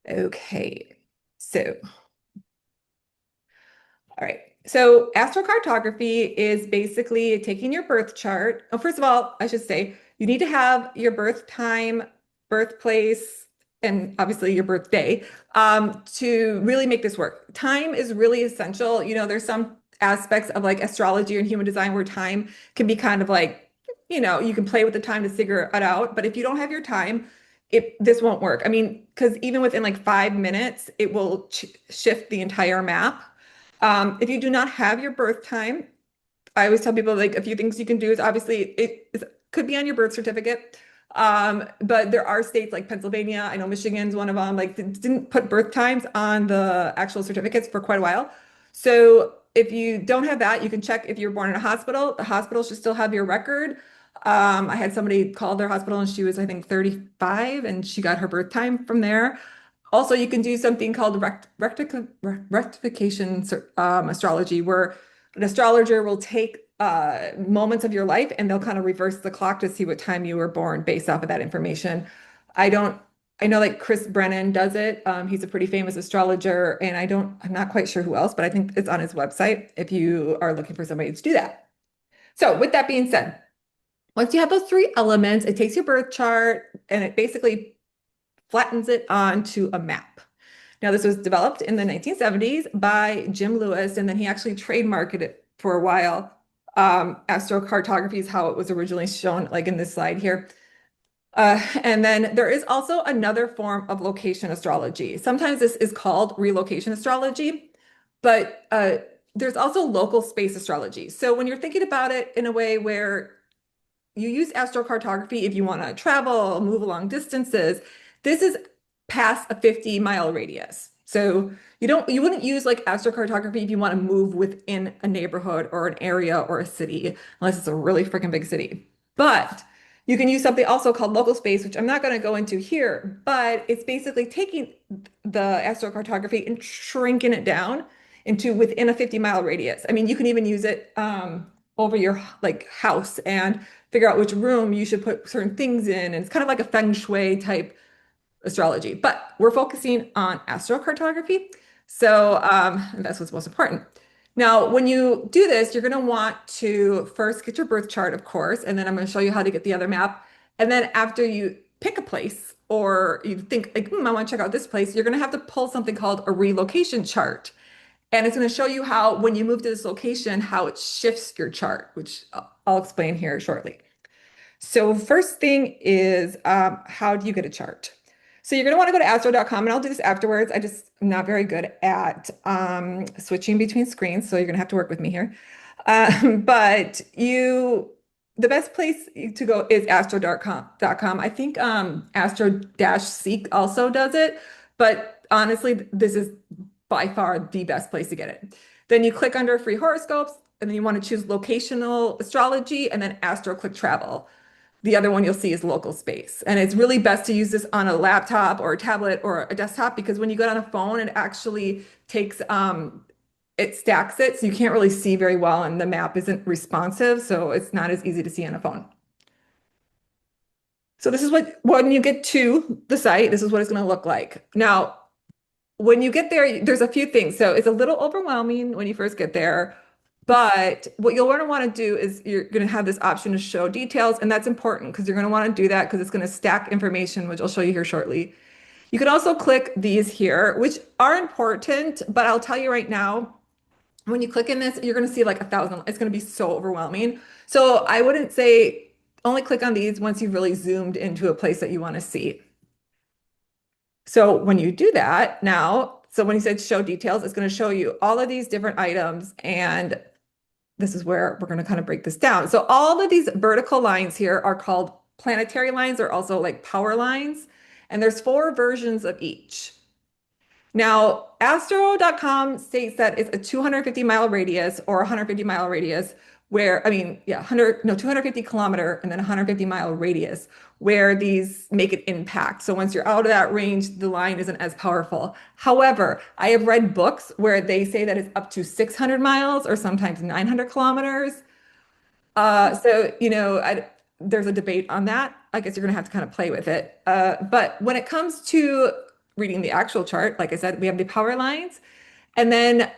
Okay, so, all right. So, astrocartography is basically taking your birth chart. Oh, first of all, I should say you need to have your birth time, birthplace, and obviously your birthday to really make this work. Time is really essential. There's some aspects of like astrology and human design where time can be kind of like, you can play with the time to figure it out. But if you don't have your time, this won't work. I mean, because even within like 5 minutes, it will ch shift the entire map. If you do not have your birth time, I always tell people like a few things you can do is obviously could be on your birth certificate. But there are states like Pennsylvania, I know Michigan's one of them, like didn't put birth times on the actual certificates for quite a while. So if you don't have that, you can check if you're born in a hospital. The hospital should still have your record. I had somebody call their hospital and she was, I think, 35 and she got her birth time from there. Also, you can do something called rectification astrology, where an astrologer will take moments of your life and they'll kind of reverse the clock to see what time you were born based off of that information. I don't, I know like Chris Brennan does it. He's a pretty famous astrologer, and I'm not quite sure who else, but I think it's on his website if you are looking for somebody to do that. So, with that being said, once you have those three elements, it takes your birth chart and it basically flattens it onto a map. Now, this was developed in the 1970s by Jim Lewis, and then he actually trademarked it for a while. Astrocartography is how it was originally shown, like in this slide here. And then there is also another form of location astrology. Sometimes this is called relocation astrology, but there's also local space astrology. So when you're thinking about it in a way where you use astrocartography if you want to travel, move long distances. This is past a 50-mile radius. So you wouldn't use like astrocartography if you want to move within a neighborhood or an area or a city, unless it's a really freaking big city. But you can use something also called local space, which I'm not going to go into here, but it's basically taking the astrocartography and shrinking it down into within a 50-mile radius. I mean, you can even use it over your like house and figure out which room you should put certain things in. And it's kind of like a feng shui type astrology, but we're focusing on astrocartography. So that's what's most important. Now, when you do this, you're going to want to first get your birth chart, of course, and then I'm going to show you how to get the other map. And then after you pick a place or you think like, I want to check out this place, you're going to have to pull something called a relocation chart. And it's going to show you how, when you move to this location, how it shifts your chart, which I'll explain here shortly. So first thing is, how do you get a chart? So you're going to want to go to astro.com, and I'll do this afterwards. I just am not very good at switching between screens, so you're going to have to work with me here. But the best place to go is astro.com. I think Astro-Seek also does it, but honestly, this is by far the best place to get it. Then you click under free horoscopes, and then you want to choose locational astrology, and then astro click travel. The other one you'll see is local space. And it's really best to use this on a laptop or a tablet or a desktop, because when you get on a phone, it actually takes, it stacks it. So you can't really see very well and the map isn't responsive. So it's not as easy to see on a phone. So this is when you get to the site, this is what it's going to look like. Now, when you get there, there's a few things. So it's a little overwhelming when you first get there. But what you'll want to do is you're going to have this option to show details, and that's important because you're going to want to do that because it's going to stack information, which I'll show you here shortly. You can also click these here, which are important, but I'll tell you right now, when you click in this, you're going to see like 1,000. It's going to be so overwhelming. So I wouldn't say only click on these once you've really zoomed into a place that you want to see. So when you do that now, so when you said show details, it's going to show you all of these different items, and this is where we're going to kind of break this down. So all of these vertical lines here are called planetary lines, or also like power lines. And there's 4 versions of each. Now, astro.com states that it's a 250-mile radius or 150-mile radius where, I mean, yeah, 250-kilometer and then 150-mile radius where these make an impact. So once you're out of that range, the line isn't as powerful. However, I have read books where they say that it's up to 600 miles or sometimes 900 kilometers. There's a debate on that. I guess you're going to have to kind of play with it. But when it comes to reading the actual chart, like I said, we have the power lines. And then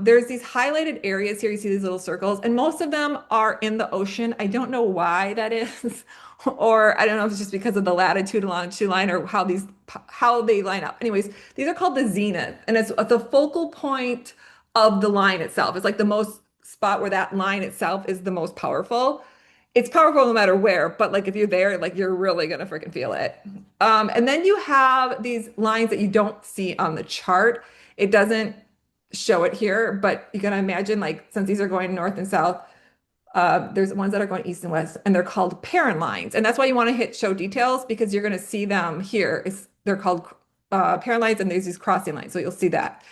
there's these highlighted areas here. You see these little circles, and most of them are in the ocean. I don't know why that is, or I don't know if it's just because of the latitude and longitude line or how they line up. Anyways, these are called the zenith, and it's the focal point of the line itself. It's like the most spot where that line itself is the most powerful. It's powerful no matter where, but like if you're there, like you're really gonna freaking feel it. And then you have these lines that you don't see on the chart. It doesn't show it here, but you can imagine like since these are going north and south, there's ones that are going east and west, and they're called parent lines. And that's why you want to hit show details because you're going to see them here. They're called parent lines, and there's these crossing lines. So you'll see that.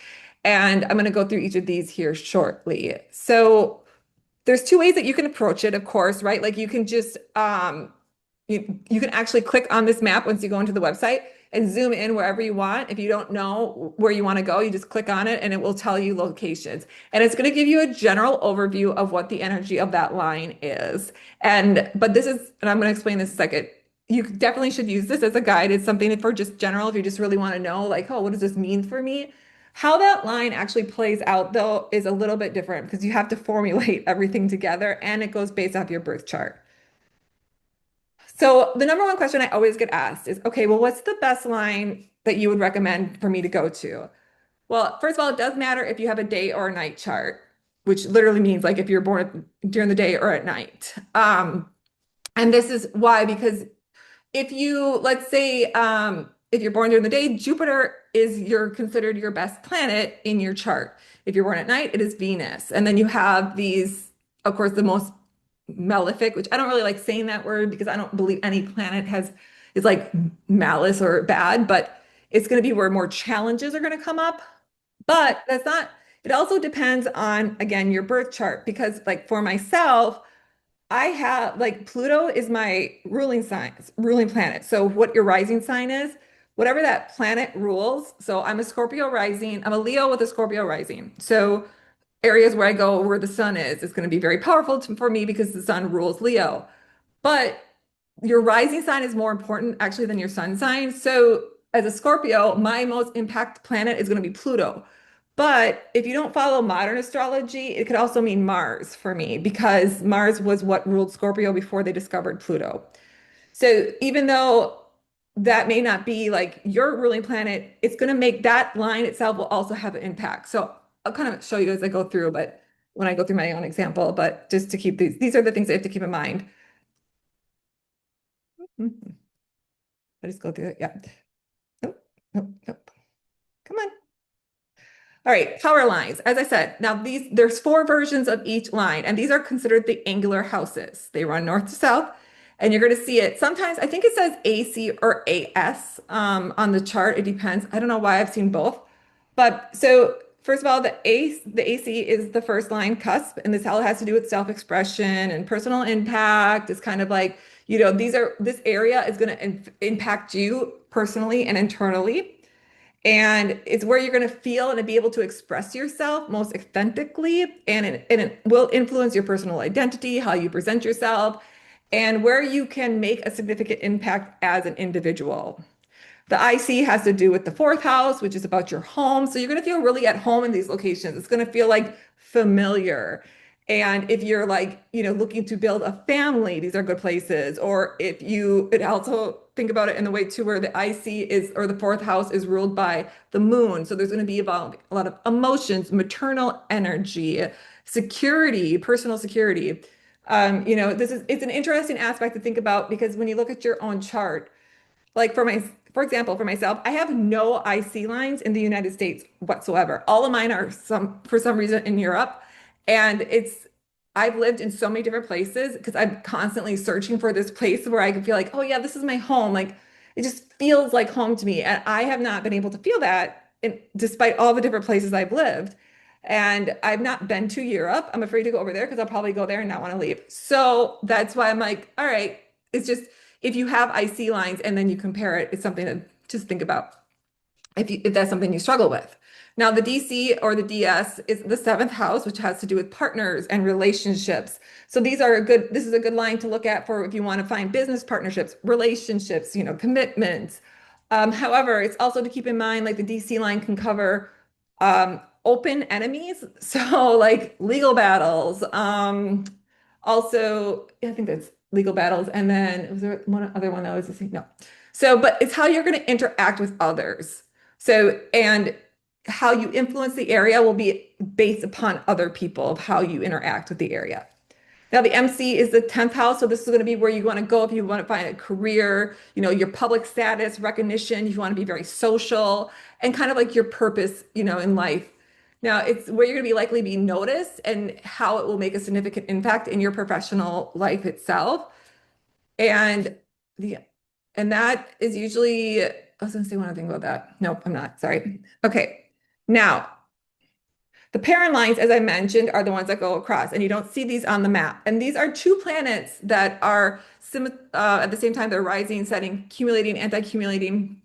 And I'm going to go through each of these here shortly. So there's two ways that you can approach it, of course, right? Like you can just you can actually click on this map once you go into the website and zoom in wherever you want. If you don't know where you want to go, you just click on it and it will tell you locations. And it's going to give you a general overview of what the energy of that line is. But this is, and I'm going to explain this in a second. You definitely should use this as a guide. It's something for just general, if you just really want to know, like, oh, what does this mean for me? How that line actually plays out, though, is a little bit different because you have to formulate everything together and it goes based off your birth chart. So the number one question I always get asked is, okay, well, what's the best line that you would recommend for me to go to? Well, first of all, it does matter if you have a day or a night chart, which literally means like if you're born during the day or at night. And this is why, because if you, let's say, if you're born during the day, Jupiter is considered your best planet in your chart. If you're born at night, it is Venus. And then you have these, of course, the most malefic, which I don't really like saying that word because I don't believe any planet is like malice or bad, but it's going to be where more challenges are going to come up. But that's not, it also depends on, again, your birth chart, because like for myself, I have like Pluto is my ruling sign, ruling planet. So what your rising sign is, whatever that planet rules. So I'm a Scorpio rising, I'm a Leo with a Scorpio rising. So areas where I go where the sun is going to be very powerful for me because the sun rules Leo. But your rising sign is more important actually than your sun sign. So as a Scorpio, my most impact planet is going to be Pluto. But if you don't follow modern astrology, it could also mean Mars for me because Mars was what ruled Scorpio before they discovered Pluto. So even though that may not be like your ruling planet, it's going to make that line itself will also have an impact. So I'll kind of show you as I go through, but when I go through my own example, but just to keep these are the things I have to keep in mind. Mhm. I just go through it. Yeah. Nope, nope, nope. Come on. All right, power lines. As I said, now there's four versions of each line, and these are considered the angular houses. They run north to south, and you're going to see it. Sometimes I think it says AC or AS on the chart. It depends. I don't know why I've seen both. But so first of all, the AC is the first line cusp, and this all has to do with self-expression and personal impact. It's kind of like, this area is going to impact you personally and internally. And it's where you're going to feel and be able to express yourself most authentically. And it will influence your personal identity, how you present yourself, and where you can make a significant impact as an individual. The IC has to do with the fourth house, which is about your home. So you're going to feel really at home in these locations. It's going to feel like familiar. And if you're like, looking to build a family, these are good places. Or if it also think about it in the way too, where the IC is, or the fourth house is ruled by the moon. So there's going to be about a lot of emotions, maternal energy, security, personal security. It's an interesting aspect to think about because when you look at your own chart, like for example, for myself, I have no IC lines in the United States whatsoever. All of mine are for some reason in Europe. And I've lived in so many different places because I'm constantly searching for this place where I can feel like, oh yeah, this is my home. Like it just feels like home to me. And I have not been able to feel that despite all the different places I've lived. And I've not been to Europe. I'm afraid to go over there because I'll probably go there and not want to leave. So that's why I'm like, all right, it's just if you have IC lines and then you compare it, it's something to just think about if that's something you struggle with. Now, the DC or the DS is the seventh house, which has to do with partners and relationships. So this is a good line to look at for if you want to find business partnerships, relationships, commitments. However, it's also to keep in mind like the DC line can cover open enemies, so like legal battles. Also, I think that's legal battles, and then was there one other one that was the same? No. So, but it's how you're going to interact with others. So, and how you influence the area will be based upon other people of how you interact with the area. Now, the MC is the 10th house. So this is going to be where you want to go if you want to find a career, your public status, recognition, you want to be very social and kind of like your purpose, in life. Now, it's where you're going to be likely be noticed and how it will make a significant impact in your professional life itself. And the and that is usually, I was going to say one other thing about that. Nope, I'm not. Sorry. Okay. Now, the parent lines, as I mentioned, are the ones that go across, and you don't see these on the map. And these are two planets that are at the same time they're rising, setting, accumulating, anti-accumulating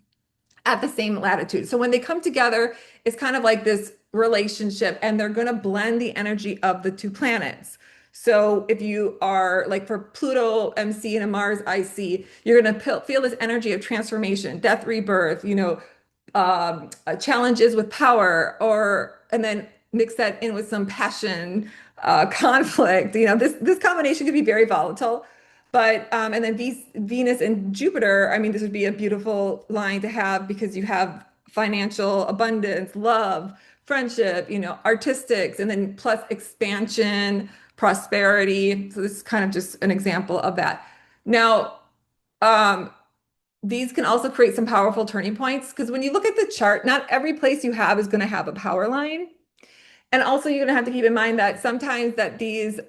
at the same latitude. So when they come together, it's kind of like this relationship, and they're going to blend the energy of the two planets. So if you are like for Pluto MC and a Mars IC, you're going to feel this energy of transformation, death, rebirth, challenges with power, and then mix that in with some passion, conflict. This combination could be very volatile. But and then Venus and Jupiter, I mean, this would be a beautiful line to have because you have financial abundance, love, friendship, artistics, and then plus expansion, prosperity. So this is kind of just an example of that. Now, um, these can also create some powerful turning points because when you look at the chart, not every place you have is going to have a power line. And also you're going to have to keep in mind that sometimes that these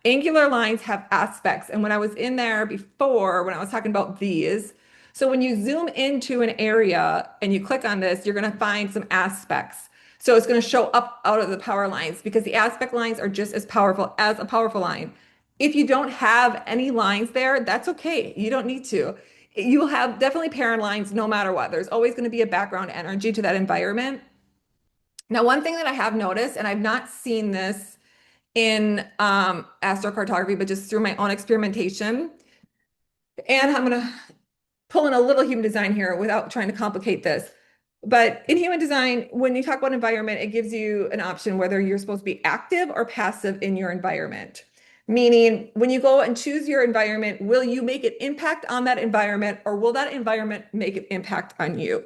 angular lines have aspects. And when I was in there before, when I was talking about these, so when you zoom into an area and you click on this, you're going to find some aspects. So it's going to show up out of the power lines because the aspect lines are just as powerful as a powerful line. If you don't have any lines there, that's okay. You don't need to. You will have definitely parent lines no matter what. There's always going to be a background energy to that environment. Now, one thing that I have noticed, and I've not seen this in astrocartography, but just through my own experimentation, and I'm going to pull in a little human design here without trying to complicate this. But in human design, when you talk about environment, it gives you an option whether you're supposed to be active or passive in your environment. Meaning, when you go and choose your environment, will you make an impact on that environment or will that environment make an impact on you?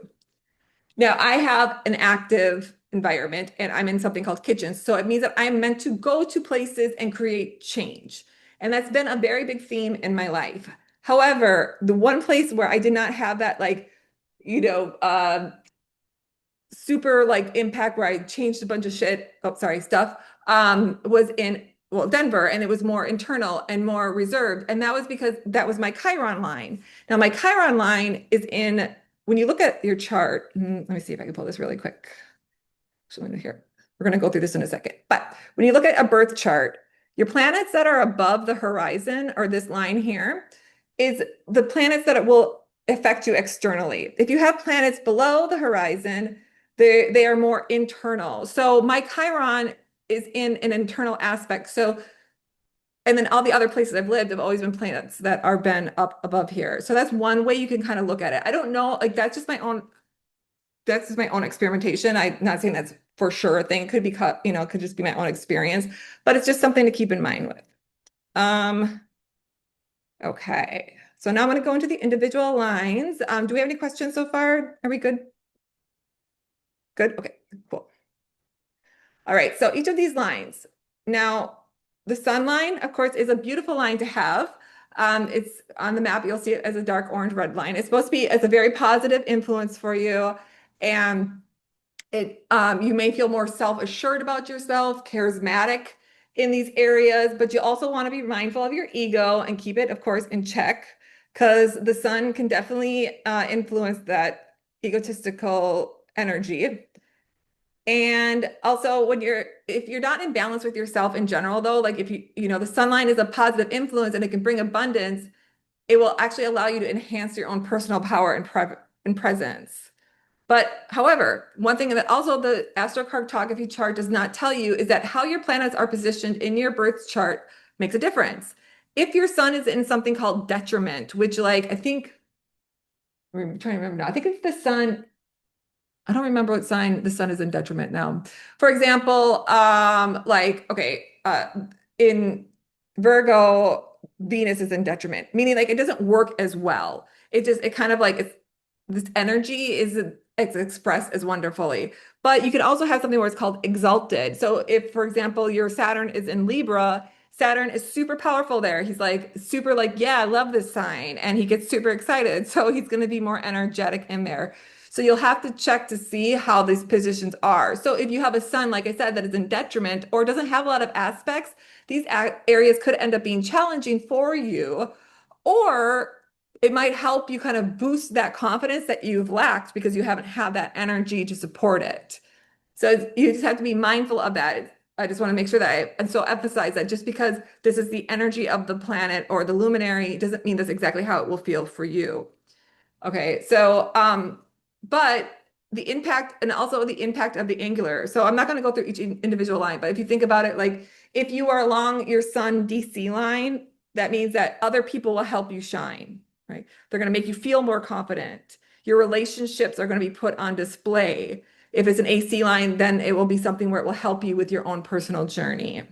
Now, I have an active environment and I'm in something called kitchens. So it means that I'm meant to go to places and create change. And that's been a very big theme in my life. However, the one place where I did not have that, like, you know, uh, super like impact where I changed a bunch of shit, oh, sorry, stuff, was in, well, Denver, and it was more internal and more reserved. And that was because that was my Chiron line. Now, my Chiron line is in, when you look at your chart, let me see if I can pull this really quick. So here, we're going to go through this in a second. But when you look at a birth chart, your planets that are above the horizon or this line here is the planets that it will affect you externally. If you have planets below the horizon, they are more internal. So my Chiron is in an internal aspect. So, and then all the other places I've lived have always been planets that are been up above here. So that's one way you can kind of look at it. I don't know, like that's just my own experimentation. I'm not saying that's for sure a thing. It could be cut, it could just be my own experience, but it's just something to keep in mind with. Um, okay. So now I'm going to go into the individual lines. Do we have any questions so far? Are we good? Good. Okay, cool. All right. So each of these lines. Now, the sun line, of course, is a beautiful line to have. It's on the map. You'll see it as a dark orange red line. It's supposed to be as a very positive influence for you. And you may feel more self-assured about yourself, charismatic in these areas, but you also want to be mindful of your ego and keep it, of course, in check because the sun can definitely influence that egotistical energy. And also if you're not in balance with yourself in general, though, like if the sun line is a positive influence and it can bring abundance, it will actually allow you to enhance your own personal power and presence. But however, one thing that also the astrocartography chart does not tell you is that how your planets are positioned in your birth chart makes a difference. If your sun is in something called detriment, which like I think I'm trying to remember now. I think it's the sun. I don't remember what sign the sun is in detriment now. For example, okay, in Virgo, Venus is in detriment, meaning like it doesn't work as well. It kind of like it's this energy is it's expressed as wonderfully. But you could also have something where it's called exalted. So if, for example, your Saturn is in Libra, Saturn is super powerful there. He's like super like, yeah, I love this sign. And he gets super excited. So he's going to be more energetic in there. So you'll have to check to see how these positions are. So if you have a sun, like I said, that is in detriment or doesn't have a lot of aspects, these areas could end up being challenging for you, or it might help you kind of boost that confidence that you've lacked because you haven't had that energy to support it. So you just have to be mindful of that. I just want to make sure that and so emphasize that just because this is the energy of the planet or the luminary doesn't mean that's exactly how it will feel for you. Okay, so but the impact and also the impact of the angular. So I'm not going to go through each individual line, but if you think about it, like if you are along your sun DC line, that means that other people will help you shine, right? They're going to make you feel more confident. Your relationships are going to be put on display. If it's an AC line, then it will be something where it will help you with your own personal journey.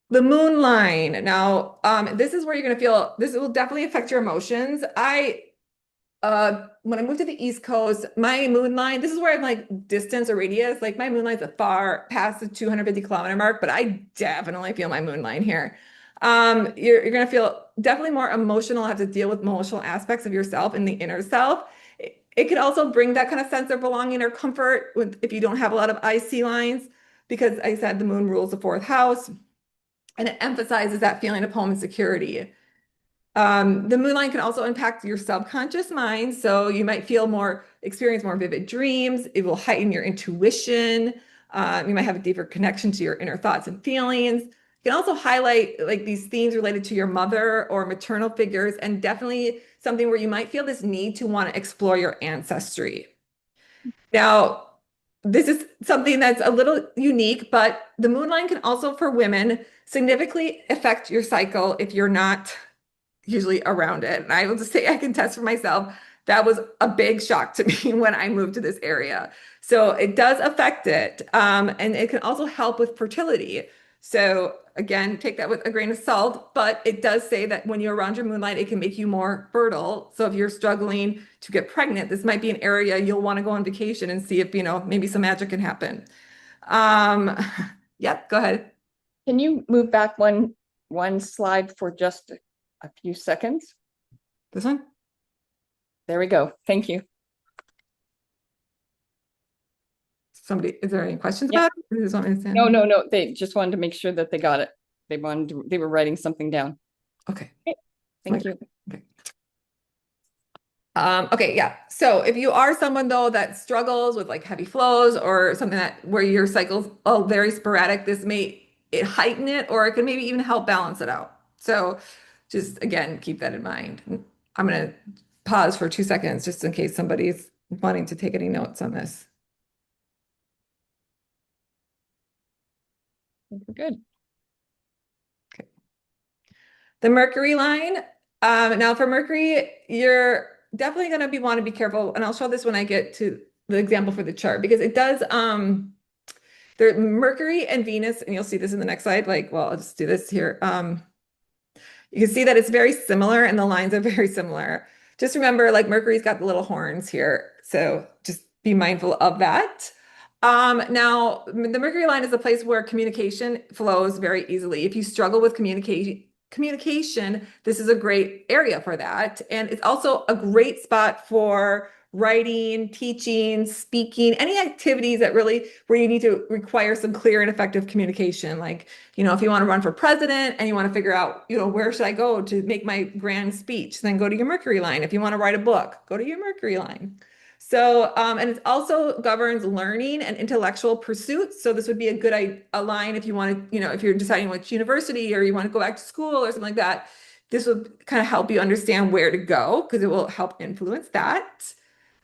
The moon line. Now, this is where you're going to feel this will definitely affect your emotions. When I moved to the East Coast, my moon line, this is where I'm like distance or radius, like my moon line's a far past the 250-kilometer mark, but I definitely feel my moon line here. You're going to feel definitely more emotional, have to deal with emotional aspects of yourself in the inner self. It could also bring that kind of sense of belonging or comfort with, if you don't have a lot of IC lines, because I said the moon rules the fourth house and it emphasizes that feeling of home and security. The moonlight can also impact your subconscious mind. So you might experience more vivid dreams. It will heighten your intuition. You might have a deeper connection to your inner thoughts and feelings. You can also highlight like these themes related to your mother or maternal figures, and definitely something where you might feel this need to want to explore your ancestry. Now, this is something that's a little unique, but the moonline can also, for women, significantly affect your cycle if you're not usually around it. And I will just say I can test for myself. That was a big shock to me when I moved to this area. So it does affect it. And it can also help with fertility. So again, take that with a grain of salt, but it does say that when you're around your moonlight, it can make you more fertile. So if you're struggling to get pregnant, this might be an area you'll want to go on vacation and see if, maybe some magic can happen. Um, yep, go ahead. Can you move back one slide for just a few seconds? This one? There we go. Thank you. Is there any questions Yeah. about it? Or you just want me to No, no, no. They just wanted to make sure that they got it. They were writing something down. Okay. Thank you. Okay. Okay, yeah. So if you are someone though that struggles with like heavy flows or something that where your cycles are very sporadic, this may it heighten it or it can maybe even help balance it out. So just again, keep that in mind. I'm gonna pause for 2 seconds just in case somebody's wanting to take any notes on this. Good. The Mercury line. Now for Mercury, you're definitely going to want to be careful. And I'll show this when I get to the example for the chart because it does, there Mercury and Venus, and you'll see this in the next slide. Like, well, I'll just do this here. You can see that it's very similar and the lines are very similar. Just remember, like Mercury's got the little horns here. So just be mindful of that. Now, the Mercury line is a place where communication flows very easily. If you struggle with communication, this is a great area for that. And it's also a great spot for writing, teaching, speaking, any activities that really where you need to require some clear and effective communication. Like, if you want to run for president and you want to figure out, where should I go to make my grand speech, then go to your Mercury line. If you want to write a book, go to your Mercury line. So, and it also governs learning and intellectual pursuits. So this would be a line if you want to, if you're deciding which university or you want to go back to school or something like that. This would kind of help you understand where to go because it will help influence that.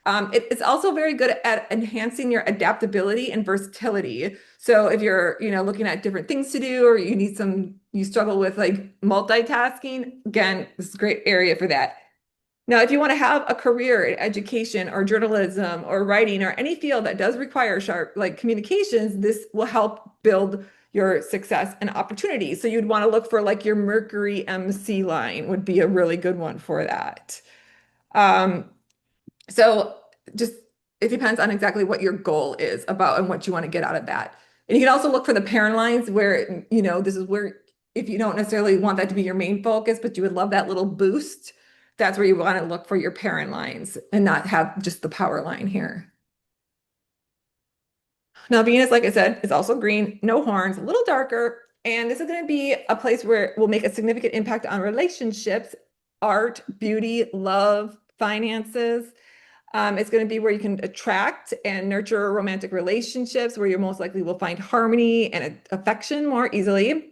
It's also very good at enhancing your adaptability and versatility. So if you're, looking at different things to do, or you need some, you struggle with like multitasking, again, this is a great area for that. Now, if you want to have a career in education or journalism or writing or any field that does require sharp like communications, this will help build your success and opportunities. So you'd want to look for like your Mercury MC line would be a really good one for that. Um, so just it depends on exactly what your goal is about and what you want to get out of that. And you can also look for the parent lines where, this is where if you don't necessarily want that to be your main focus, but you would love that little boost, that's where you want to look for your parent lines and not have just the power line here. Now, Venus, like I said, is also green, no horns, a little darker. And this is going to be a place where it will make a significant impact on relationships, art, beauty, love, finances. It's going to be where you can attract and nurture romantic relationships, where you most likely will find harmony and affection more easily.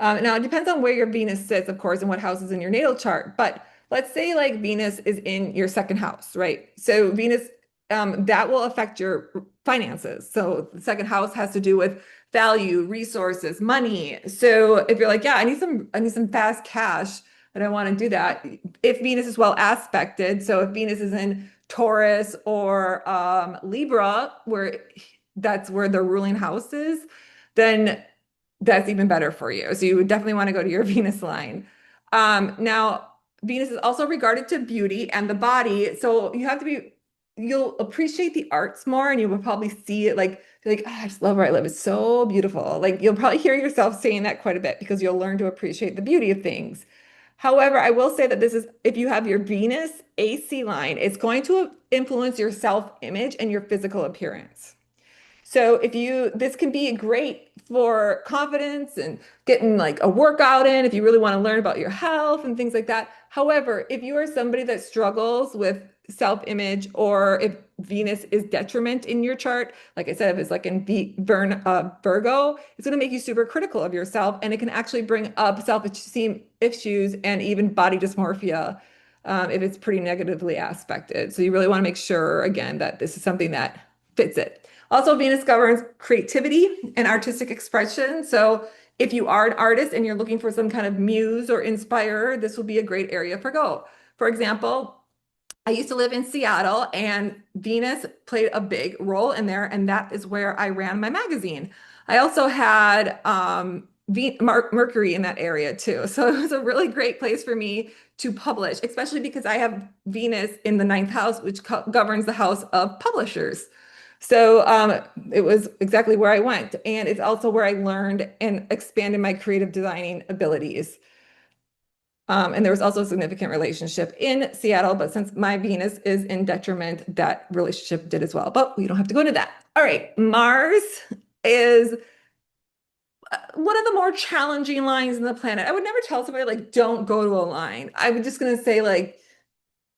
Now, it depends on where your Venus sits, of course, and what house is in your natal chart. But let's say like Venus is in your second house, right? So Venus, that will affect your finances. So the second house has to do with value, resources, money. So if you're like, yeah, I need some fast cash, and I want to do that. If Venus is well aspected, so if Venus is in Taurus or Libra, where that's where the ruling house is, then that's even better for you. So you would definitely want to go to your Venus line. Now, Venus is also regarded to beauty and the body. So you'll appreciate the arts more and you will probably see it like, oh, I just love where I live. It's so beautiful. Like you'll probably hear yourself saying that quite a bit because you'll learn to appreciate the beauty of things. However, I will say that this is, if you have your Venus AC line, it's going to influence your self-image and your physical appearance. So this can be great for confidence and getting like a workout in if you really want to learn about your health and things like that. However, if you are somebody that struggles with self-image or if Venus is detriment in your chart, like I said, if it's like in Virgo, it's going to make you super critical of yourself and it can actually bring up self-esteem issues and even body dysmorphia if it's pretty negatively aspected. So you really want to make sure, again, that this is something that fits it. Also, Venus governs creativity and artistic expression. So if you are an artist and you're looking for some kind of muse or inspire, this will be a great area for go. For example, I used to live in Seattle and Venus played a big role in there, and that is where I ran my magazine. I also had Mercury in that area too. So it was a really great place for me to publish, especially because I have Venus in the ninth house, which governs the house of publishers. So it was exactly where I went. And it's also where I learned and expanded my creative designing abilities. And there was also a significant relationship in Seattle, but since my Venus is in detriment, that relationship did as well. But we don't have to go into that. All right, Mars is one of the more challenging lines in the planet. I would never tell somebody like, don't go to a line. I'm just going to say like,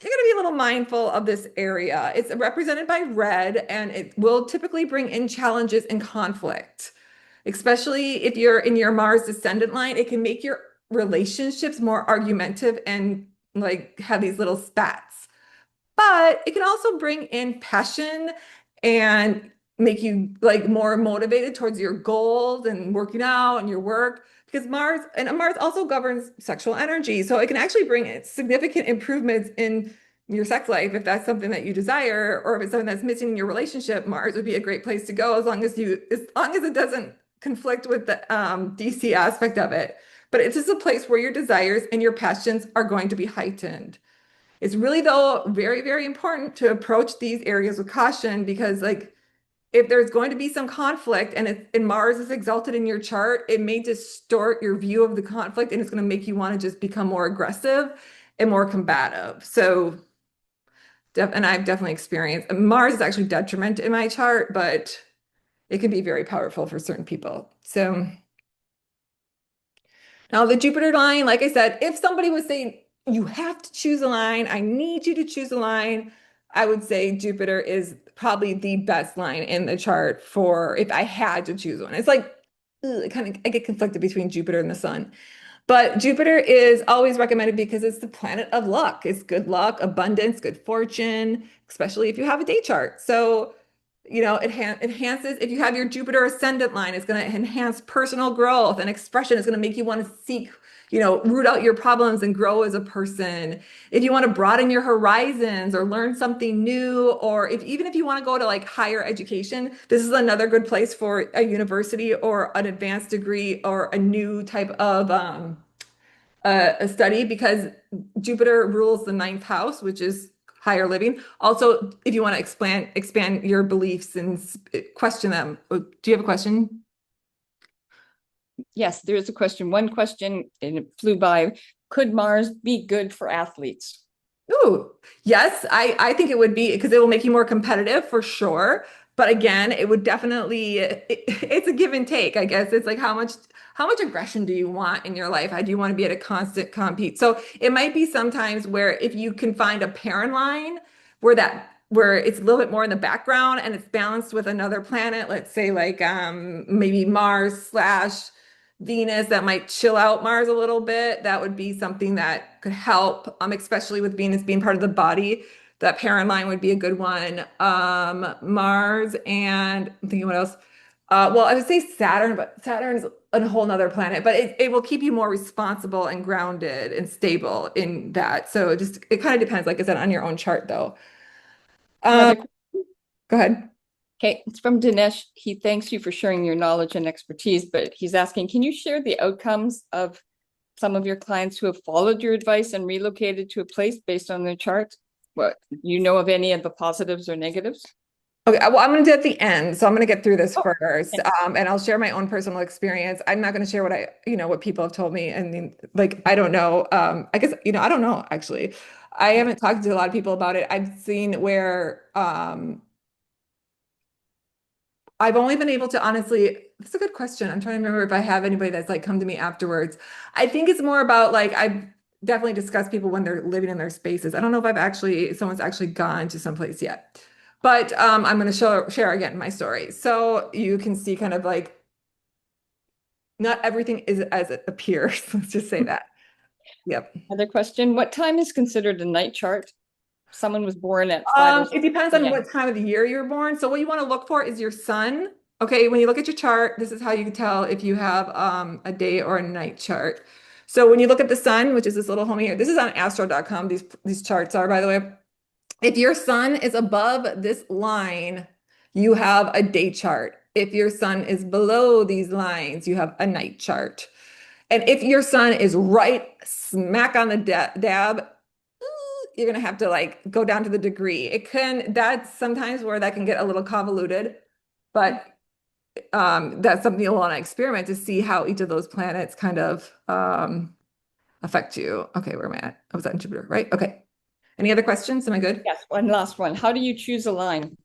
you're going to be a little mindful of this area. It's represented by red, and it will typically bring in challenges and conflict, especially if you're in your Mars descendant line. It can make your relationships more argumentative and like have these little spats. But it can also bring in passion and make you like more motivated towards your goals and working out and your work because Mars also governs sexual energy. So it can actually bring significant improvements in your sex life if that's something that you desire, or if it's something that's missing in your relationship. Mars would be a great place to go as long as it doesn't conflict with the DC aspect of it. But it's just a place where your desires and your passions are going to be heightened. It's really, though, very, very important to approach these areas with caution because, like, if there's going to be some conflict and Mars is exalted in your chart, it may distort your view of the conflict and it's going to make you want to just become more aggressive and more combative. So, and I've definitely experienced Mars is actually detriment in my chart, but it can be very powerful for certain people. So, now the Jupiter line, like I said, if somebody was saying, you have to choose a line, I need you to choose a line, I would say Jupiter is probably the best line in the chart for if I had to choose one. It's like, I get conflicted between Jupiter and the sun. But Jupiter is always recommended because it's the planet of luck. It's good luck, abundance, good fortune, especially if you have a day chart. So Enhances, if you have your Jupiter ascendant line, it's going to enhance personal growth and expression. It's going to make you want to seek, root out your problems and grow as a person. If you want to broaden your horizons or learn something new, or even if you want to go to like higher education, this is another good place for a university or an advanced degree or a new type of a study, because Jupiter rules the ninth house, which is higher living. Also, if you want to expand your beliefs and question them. Do you have a question? Yes, there is a question. One question, and it flew by. Could Mars be good for athletes? Ooh, yes, I think it would be, because it will make you more competitive for sure. But again, it would definitely it's a give and take, I guess. It's like how much aggression do you want in your life? How do you want to be at a constant compete? So it might be sometimes where if you can find a parent line where it's a little bit more in the background and it's balanced with another planet, let's say like maybe Mars slash Venus, that might chill out Mars a little bit. That would be something that could help, especially with Venus being part of the body. That parent line would be a good one. Mars, and I'm thinking what else? Well, I would say Saturn, but Saturn's a whole nother planet, but it will keep you more responsible and grounded and stable in that. So it kind of depends, like I said, on your own chart though. Um, Another, Go ahead. okay, it's from Dinesh. He thanks you for sharing your knowledge and expertise, but he's asking, can you share the outcomes of some of your clients who have followed your advice and relocated to a place based on their charts? What you know of any of the positives or negatives? Okay, well, I'm going to do it at the end, so I'm going to get through this Oh, first, okay. and I'll share my own personal experience. I'm not going to share what people have told me, and like I don't know. I guess I don't know actually. I haven't talked to a lot of people about it. I've seen where I've only been able to honestly. That's a good question. I'm trying to remember if I have anybody that's like come to me afterwards. I think it's more about like I've definitely discussed people when they're living in their spaces. I don't know if someone's actually gone to someplace yet. But I'm going to share again my story. So you can see kind of like not everything is as it appears. Let's just say that. Yep. Another question. What time is considered a night chart? Someone was born at 5:06 It depends on p.m. what time of the year you're born. So what you want to look for is your sun. Okay, when you look at your chart, this is how you can tell if you have a day or a night chart. So when you look at the sun, which is this little homie here, this is on astro.com. These charts are, by the way. If your sun is above this line, you have a day chart. If your sun is below these lines, you have a night chart. And if your sun is right smack on the dab, you're gonna have to like go down to the degree. That's sometimes where that can get a little convoluted, but that's something you'll want to experiment to see how each of those planets kind of affect you. Okay, where am I at? I was on Jupiter, right? Okay. Any other questions? Am I good? Yes, one last one. How do you choose a line?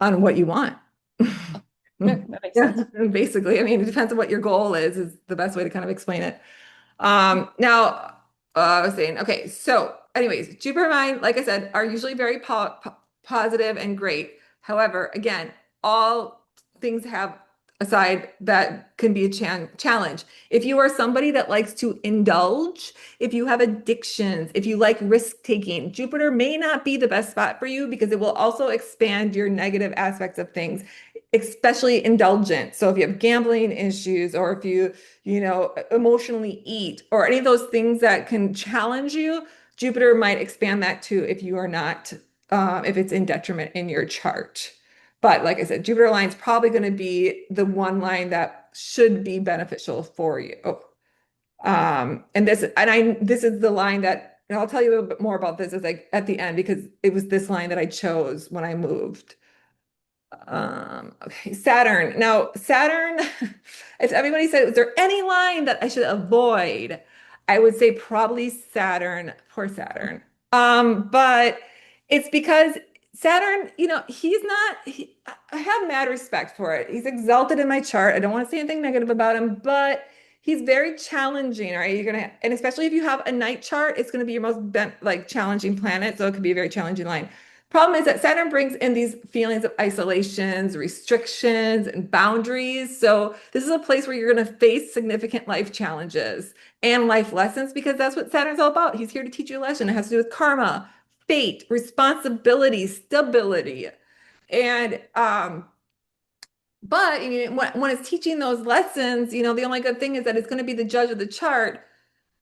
On what you want. Good, that makes Yeah, sense. basically. I mean, it depends on what your goal is the best way to kind of explain it. Now, I was saying, okay, so anyways, Jupiter and mine, like I said, are usually very positive and great. However, again, all things have a side that can be a challenge. If you are somebody that likes to indulge, if you have addictions, if you like risk taking, Jupiter may not be the best spot for you, because it will also expand your negative aspects of things, especially indulgent. So if you have gambling issues, or if you emotionally eat, or any of those things that can challenge you, Jupiter might expand that too if you are not, if it's in detriment in your chart. But like I said, Jupiter line is probably going to be the one line that should be beneficial for you. This is the line that, and I'll tell you a little bit more about this as like at the end, because it was this line that I chose when I moved. Okay, Saturn. Now, Saturn, if everybody said, is there any line that I should avoid? I would say probably Saturn. Poor Saturn. But it's because Saturn, he's not, I have mad respect for it. He's exalted in my chart. I don't want to say anything negative about him, but he's very challenging, right? And especially if you have a night chart, it's going to be your most challenging planet. So it could be a very challenging line. Problem is that Saturn brings in these feelings of isolations, restrictions, and boundaries. So this is a place where you're going to face significant life challenges and life lessons, because that's what Saturn's all about. He's here to teach you a lesson. It has to do with karma, fate, responsibility, stability. And but I mean, when it's teaching those lessons, the only good thing is that it's going to be the judge of the chart.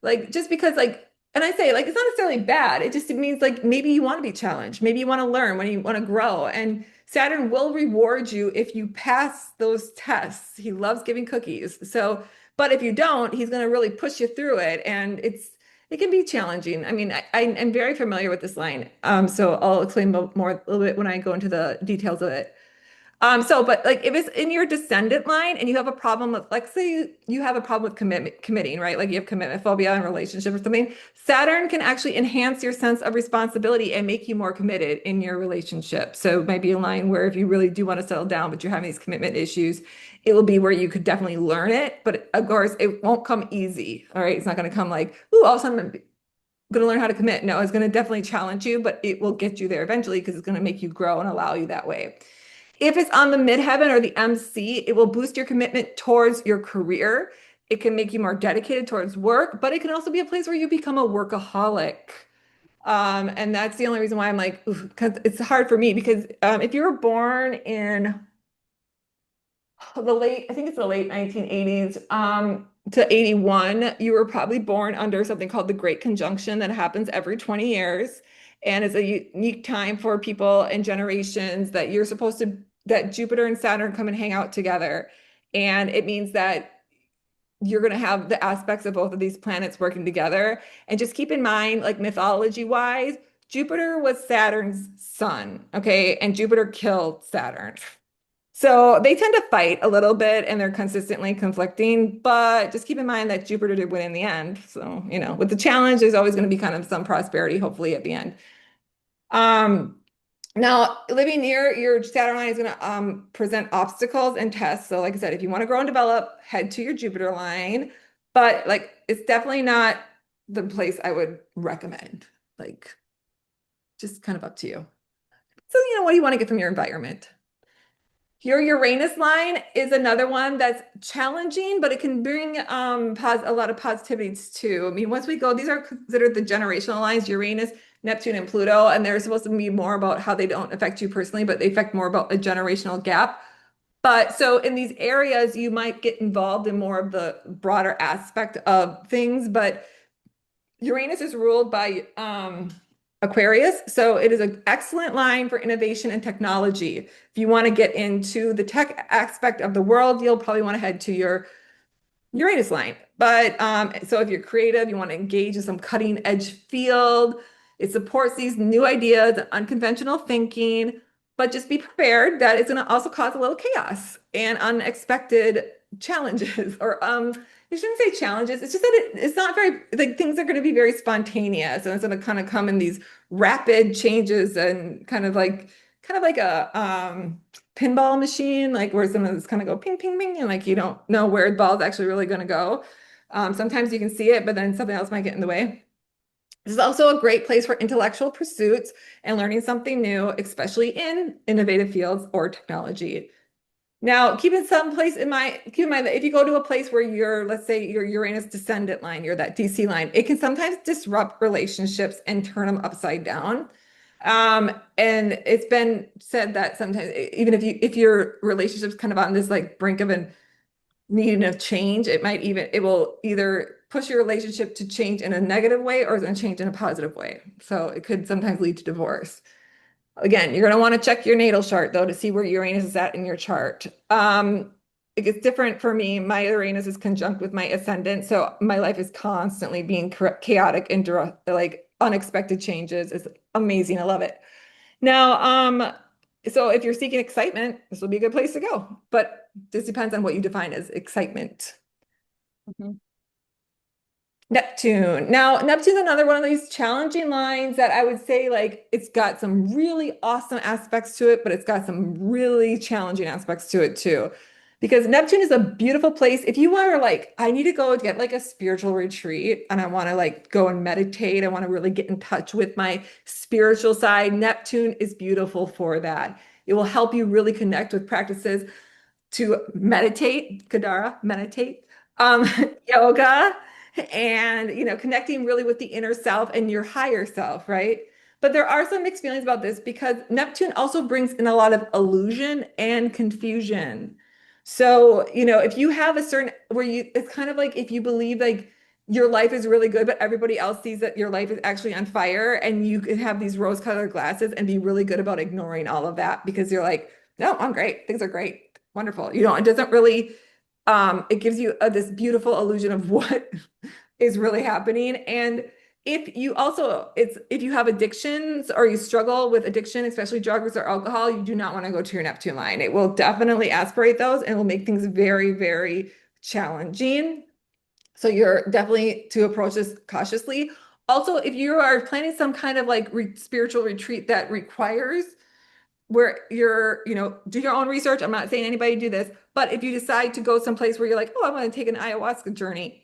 Like just because and I say like it's not necessarily bad. It means like maybe you want to be challenged. Maybe you want to learn when you want to grow. And Saturn will reward you if you pass those tests. He loves giving cookies. So, but if you don't, he's going to really push you through it. And it can be challenging. I mean, I'm very familiar with this line. So I'll explain more a little bit when I go into the details of it. But like if it's in your descendant line and you have a problem with, like, say you have a problem with committing, right? Like you have commitment phobia in a relationship or something, Saturn can actually enhance your sense of responsibility and make you more committed in your relationship. So it might be a line where if you really do want to settle down, but you're having these commitment issues, it will be where you could definitely learn it. But of course, it won't come easy. All right. It's not going to come like, ooh, all of a sudden I'm going to learn how to commit. No, it's going to definitely challenge you, but it will get you there eventually because it's going to make you grow and allow you that way. If it's on the midheaven or the MC, it will boost your commitment towards your career. It can make you more dedicated towards work, but it can also be a place where you become a workaholic. And that's the only reason why I'm like, because it's hard for me because if you were born in I think it's the late 1980s, to 81, you were probably born under something called the Great Conjunction that happens every 20 years. And it's a unique time for people and generations that Jupiter and Saturn come and hang out together. And it means that you're going to have the aspects of both of these planets working together. And just keep in mind, like mythology wise, Jupiter was Saturn's son, okay? And Jupiter killed Saturn. So they tend to fight a little bit and they're consistently conflicting, but just keep in mind that Jupiter did win in the end. So, with the challenge, there's always going to be kind of some prosperity, hopefully, at the end. Um, Now, living near your Saturn line is going to present obstacles and tests. So, like I said, if you want to grow and develop, head to your Jupiter line, but like it's definitely not the place I would recommend. Like, just kind of up to you. So, what do you want to get from your environment? Your Uranus line is another one that's challenging, but it can bring a lot of positivities too. I mean, once we go, these are considered the generational lines, Uranus, Neptune, and Pluto, and they're supposed to be more about how they don't affect you personally, but they affect more about a generational gap. But so in these areas, you might get involved in more of the broader aspect of things, but Uranus is ruled by Aquarius, so it is an excellent line for innovation and technology. If you want to get into the tech aspect of the world, you'll probably want to head to your Uranus line. But so if you're creative, you want to engage in some cutting edge field, it supports these new ideas, unconventional thinking, but just be prepared that it's going to also cause a little chaos and unexpected challenges or you shouldn't say challenges. It's just that it's not very like things are going to be very spontaneous and it's going to kind of come in these rapid changes and kind of like a pinball machine, like where some of this kind of go ping, ping, ping, and like you don't know where the ball's actually really going to go. Sometimes you can see it, but then something else might get in the way. This is also a great place for intellectual pursuits and learning something new, especially in innovative fields or technology. Now, keep in mind that if you go to a place where let's say your Uranus descendant line, you're that DC line, it can sometimes disrupt relationships and turn them upside down. And it's been said that sometimes even if your relationship's kind of on this like brink of an needing of change, it will either push your relationship to change in a negative way or it's going to change in a positive way. So it could sometimes lead to divorce. Again, you're going to want to check your natal chart though to see where Uranus is at in your chart. It gets different for me. My Uranus is conjunct with my ascendant, so my life is constantly being chaotic and like unexpected changes. It's amazing. I love it. Now, so if you're seeking excitement, this will be a good place to go. But this depends on what you define as excitement. Mhm. Neptune. Now, Neptune's another one of these challenging lines that I would say like it's got some really awesome aspects to it, but it's got some really challenging aspects to it too. Because Neptune is a beautiful place. If you are like, I need to go get like a spiritual retreat and I want to like go and meditate, I want to really get in touch with my spiritual side. Neptune is beautiful for that. It will help you really connect with practices to meditate, Kadara, meditate, um, yoga, and connecting really with the inner self and your higher self, right? But there are some mixed feelings about this because Neptune also brings in a lot of illusion and confusion. So, if you have a certain where it's kind of like if you believe like your life is really good, but everybody else sees that your life is actually on fire, and you could have these rose-colored glasses and be really good about ignoring all of that because you're like, no, I'm great. Things are great. Wonderful. It doesn't really, it gives you this beautiful illusion of what is really happening. And if you have addictions or you struggle with addiction, especially drugs or alcohol, you do not want to go to your Neptune line. It will definitely aspirate those and will make things very, very challenging. So you're definitely to approach this cautiously. Also, if you are planning some kind of like spiritual retreat that requires where do your own research. I'm not saying anybody do this, but if you decide to go someplace where you're like, oh, I want to take an ayahuasca journey,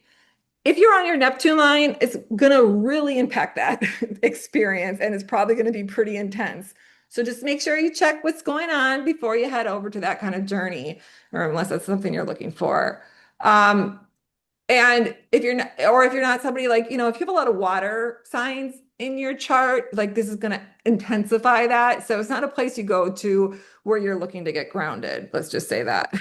if you're on your Neptune line, it's going to really impact that experience and it's probably going to be pretty intense. So just make sure you check what's going on before you head over to that kind of journey, or unless that's something you're looking for. Um, and if you're not somebody like, if you have a lot of water signs in your chart, like this is going to intensify that. So it's not a place you go to where you're looking to get grounded. Let's just say that.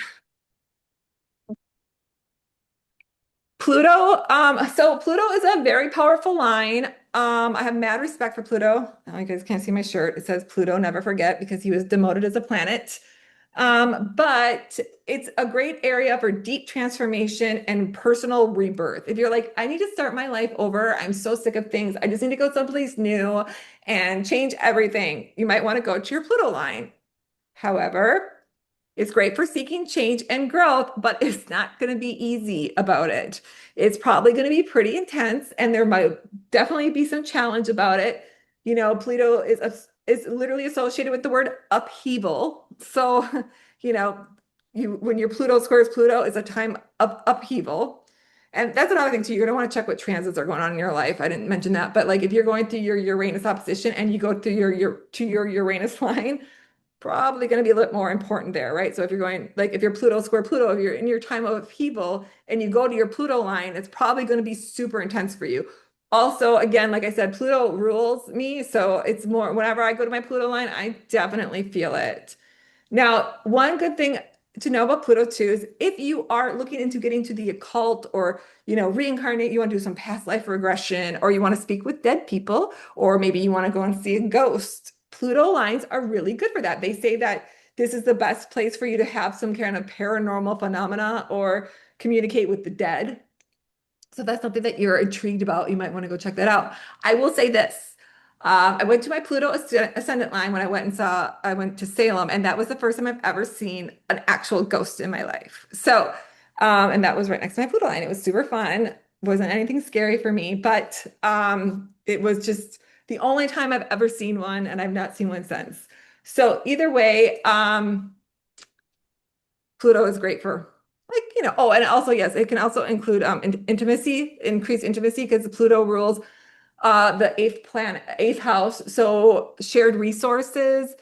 So Pluto is a very powerful line. I have mad respect for Pluto. Oh, you guys can't see my shirt. It says Pluto, never forget, because he was demoted as a planet. But it's a great area for deep transformation and personal rebirth. If you're like, I need to start my life over, I'm so sick of things, I just need to go someplace new and change everything, you might want to go to your Pluto line. However, it's great for seeking change and growth, but it's not going to be easy about it. It's probably going to be pretty intense, and there might definitely be some challenge about it. Pluto is literally associated with the word upheaval. So, you know, when your Pluto squares Pluto, it's a time of upheaval. And that's another thing too. You're gonna want to check what transits are going on in your life. I didn't mention that, but like if you're going through your Uranus opposition and you go through your Uranus line, probably going to be a little more important there, right? So if you're going, like if you're Pluto square Pluto, if you're in your time of upheaval and you go to your Pluto line, it's probably going to be super intense for you. Also, again, like I said, Pluto rules me. So it's more, whenever I go to my Pluto line, I definitely feel it. Now, one good thing to know about Pluto too is if you are looking into getting to the occult or, reincarnate, you want to do some past life regression, or you want to speak with dead people, or maybe you want to go and see a ghost. Pluto lines are really good for that. They say that this is the best place for you to have some kind of paranormal phenomena or communicate with the dead. So if that's something that you're intrigued about, you might want to go check that out. I will say this. I went to my Pluto ascendant line when I went to Salem, and that was the first time I've ever seen an actual ghost in my life. So, and that was right next to my Pluto line. It was super fun. Wasn't anything scary for me, but it was just the only time I've ever seen one, and I've not seen one since. So either way, Pluto is great for oh, and also, yes, it can also include intimacy, increased intimacy, because Pluto rules the eighth house. So shared resources.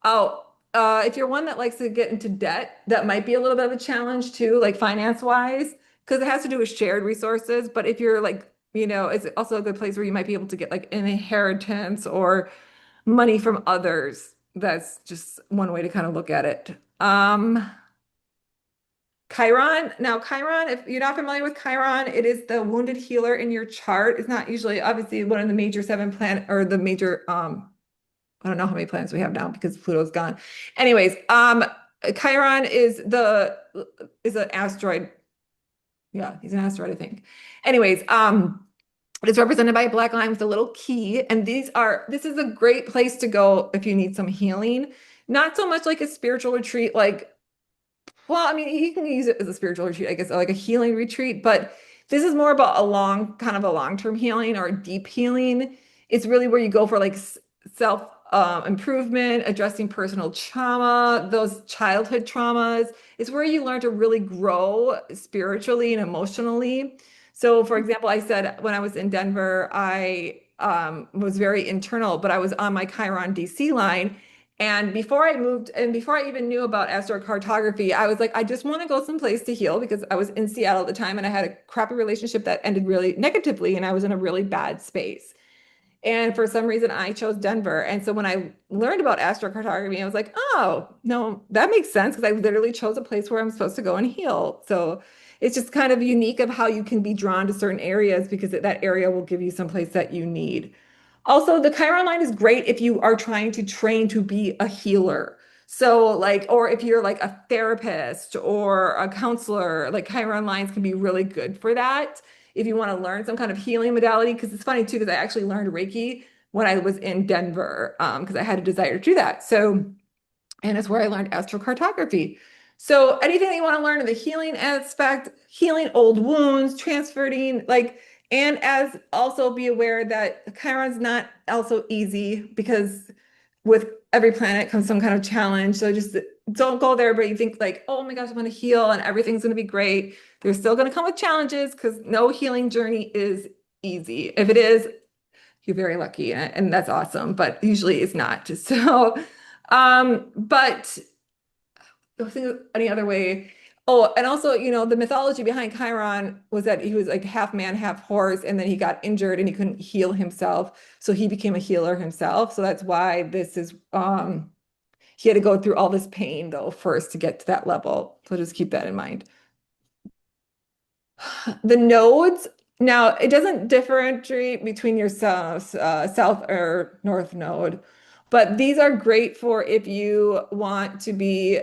Oh, if you're one that likes to get into debt, that might be a little bit of a challenge too, like finance wise, because it has to do with shared resources. But if you're like, it's also a good place where you might be able to get like an inheritance or money from others. That's just one way to kind of look at it. Chiron. Now, Chiron, if you're not familiar with Chiron, it is the wounded healer in your chart. It's not usually obviously one of the major seven planet or the major I don't know how many planets we have now because Pluto's gone. Anyways, Chiron is an asteroid. Yeah, he's an asteroid, I think. Anyways, it's represented by a black line with a little key. And this is a great place to go if you need some healing. Not so much like a spiritual retreat, well, I mean, you can use it as a spiritual retreat, I guess, like a healing retreat, but this is more about kind of a long-term healing or a deep healing. It's really where you go for like self improvement, addressing personal trauma, those childhood traumas. It's where you learn to really grow spiritually and emotionally. So, for example, I said when I was in Denver, I was very internal, but I was on my Chiron DC line. And before I moved, and before I even knew about astrocartography, I was like, I just want to go someplace to heal because I was in Seattle at the time and I had a crappy relationship that ended really negatively and I was in a really bad space. And for some reason, I chose Denver. And so when I learned about astrocartography, I was like, oh, no, that makes sense because I literally chose a place where I'm supposed to go and heal. So it's just kind of unique of how you can be drawn to certain areas because that area will give you some place that you need. Also, the Chiron line is great if you are trying to train to be a healer. So, like, or if you're like a therapist or a counselor, like Chiron lines can be really good for that. If you want to learn some kind of healing modality, because it's funny too, because I actually learned Reiki when I was in Denver, because I had a desire to do that. So, and it's where I learned astrocartography. So anything that you want to learn in the healing aspect, healing old wounds, transferring, like, and as also be aware that Chiron's not also easy because with every planet comes some kind of challenge. So just don't go there, but you think like, oh my gosh, I'm going to heal and everything's going to be great. There's still going to come with challenges because no healing journey is easy. If it is, you're very lucky and that's awesome, but usually it's not. So, but I think any other way. Oh, and also, the mythology behind Chiron was that he was like half man, half horse, and then he got injured and he couldn't heal himself. So he became a healer himself. So that's why this is he had to go through all this pain though first to get to that level. So just keep that in mind. The nodes, now it doesn't differentiate between your south or north node, but these are great for if you want to be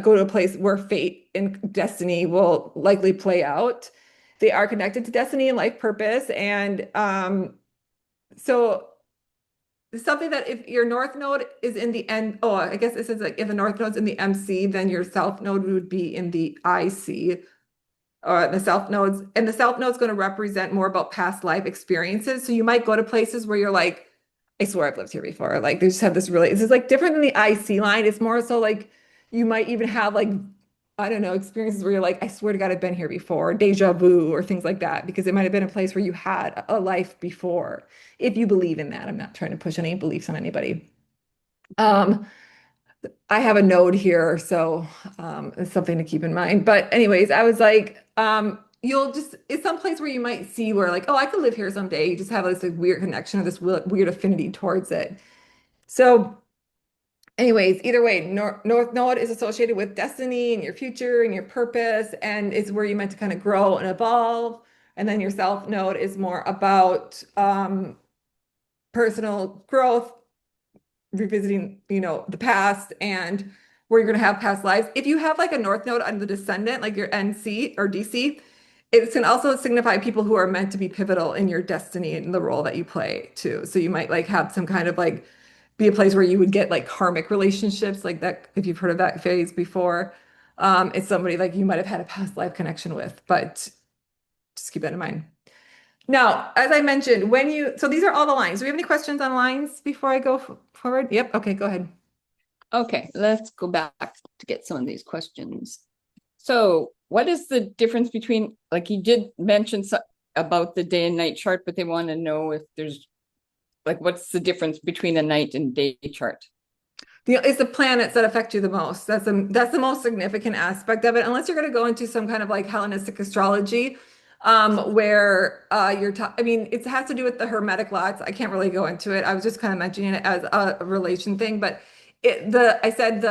go to a place where fate and destiny will likely play out. They are connected to destiny and life purpose. And so something that if your north node is in the end, oh, I guess this is like if the north node's in the MC, then your south node would be in the IC. The south nodes, and the south node's going to represent more about past life experiences. So you might go to places where you're like, I swear I've lived here before. Like they just have this really, this is like different than the IC line. It's more so like you might even have like, I don't know, experiences where you're like, I swear to God, I've been here before, deja vu or things like that, because it might have been a place where you had a life before. If you believe in that, I'm not trying to push any beliefs on anybody. Um, I have a node here, so it's something to keep in mind. But anyways, I was like, you'll just it's some place where you might see where like, oh, I could live here someday. You just have this like, weird connection or this weird affinity towards it. So, anyways, either way, North Node is associated with destiny and your future and your purpose, and it's where you meant to kind of grow and evolve. And then your South Node is more about personal growth, revisiting, the past and where you're going to have past lives. If you have like a north node on the descendant, like your NC or DC, it can also signify people who are meant to be pivotal in your destiny and the role that you play too. So you might like have some kind of like be a place where you would get like karmic relationships like that. If you've heard of that phase before, it's somebody like you might have had a past life connection with, but just keep that in mind. Now, as I mentioned, so these are all the lines. Do we have any questions on lines before I go forward? Yep. Okay, go ahead. Okay, let's go back to get some of these questions. So what is the difference between, like you did mention about the day and night chart, but they want to know if there's, like, what's the difference between a night and day chart? It's the planets that affect you the most. That's the most significant aspect of it, unless you're going to go into some kind of like Hellenistic astrology, where I mean, it has to do with the Hermetic lots. I can't really go into it. I was just kind of mentioning it as a relation thing, but I said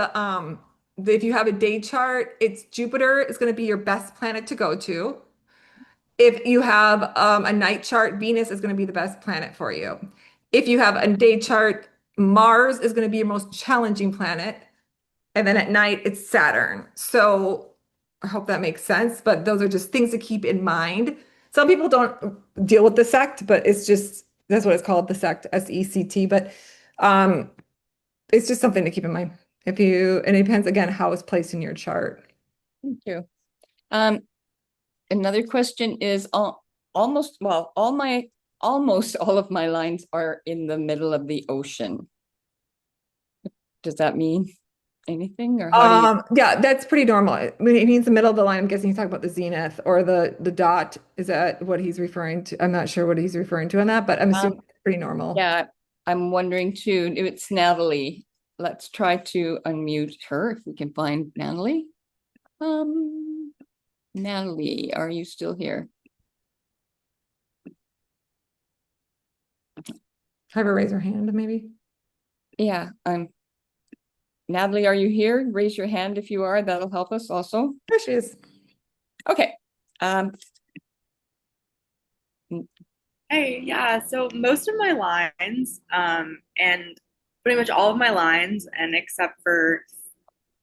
if you have a day chart, it's Jupiter is going to be your best planet to go to. If you have a night chart, Venus is going to be the best planet for you. If you have a day chart, Mars is going to be your most challenging planet. And then at night, it's Saturn. So I hope that makes sense. But those are just things to keep in mind. Some people don't deal with the sect, but that's what it's called, the sect, SECT. But um, it's just something to keep in mind. And it depends again how it's placed in your chart. Thank you. Another question is almost all of my lines are in the middle of the ocean. Does that mean anything, or how do you? Yeah, that's pretty normal. I mean, it means the middle of the line. I'm guessing he's talking about the zenith or the dot. Is that what he's referring to? I'm not sure what he's referring to on that, but I'm assuming it's pretty normal. Yeah, I'm wondering too. If it's Natalie, let's try to unmute her if we can find Natalie. Natalie, are you still here? Have her raise her hand, maybe. Yeah, Natalie, are you here? Raise your hand if you are. That'll help us also. There she is. Okay. Um, Hey, yeah. So most of my lines, and pretty much all of my lines, and except for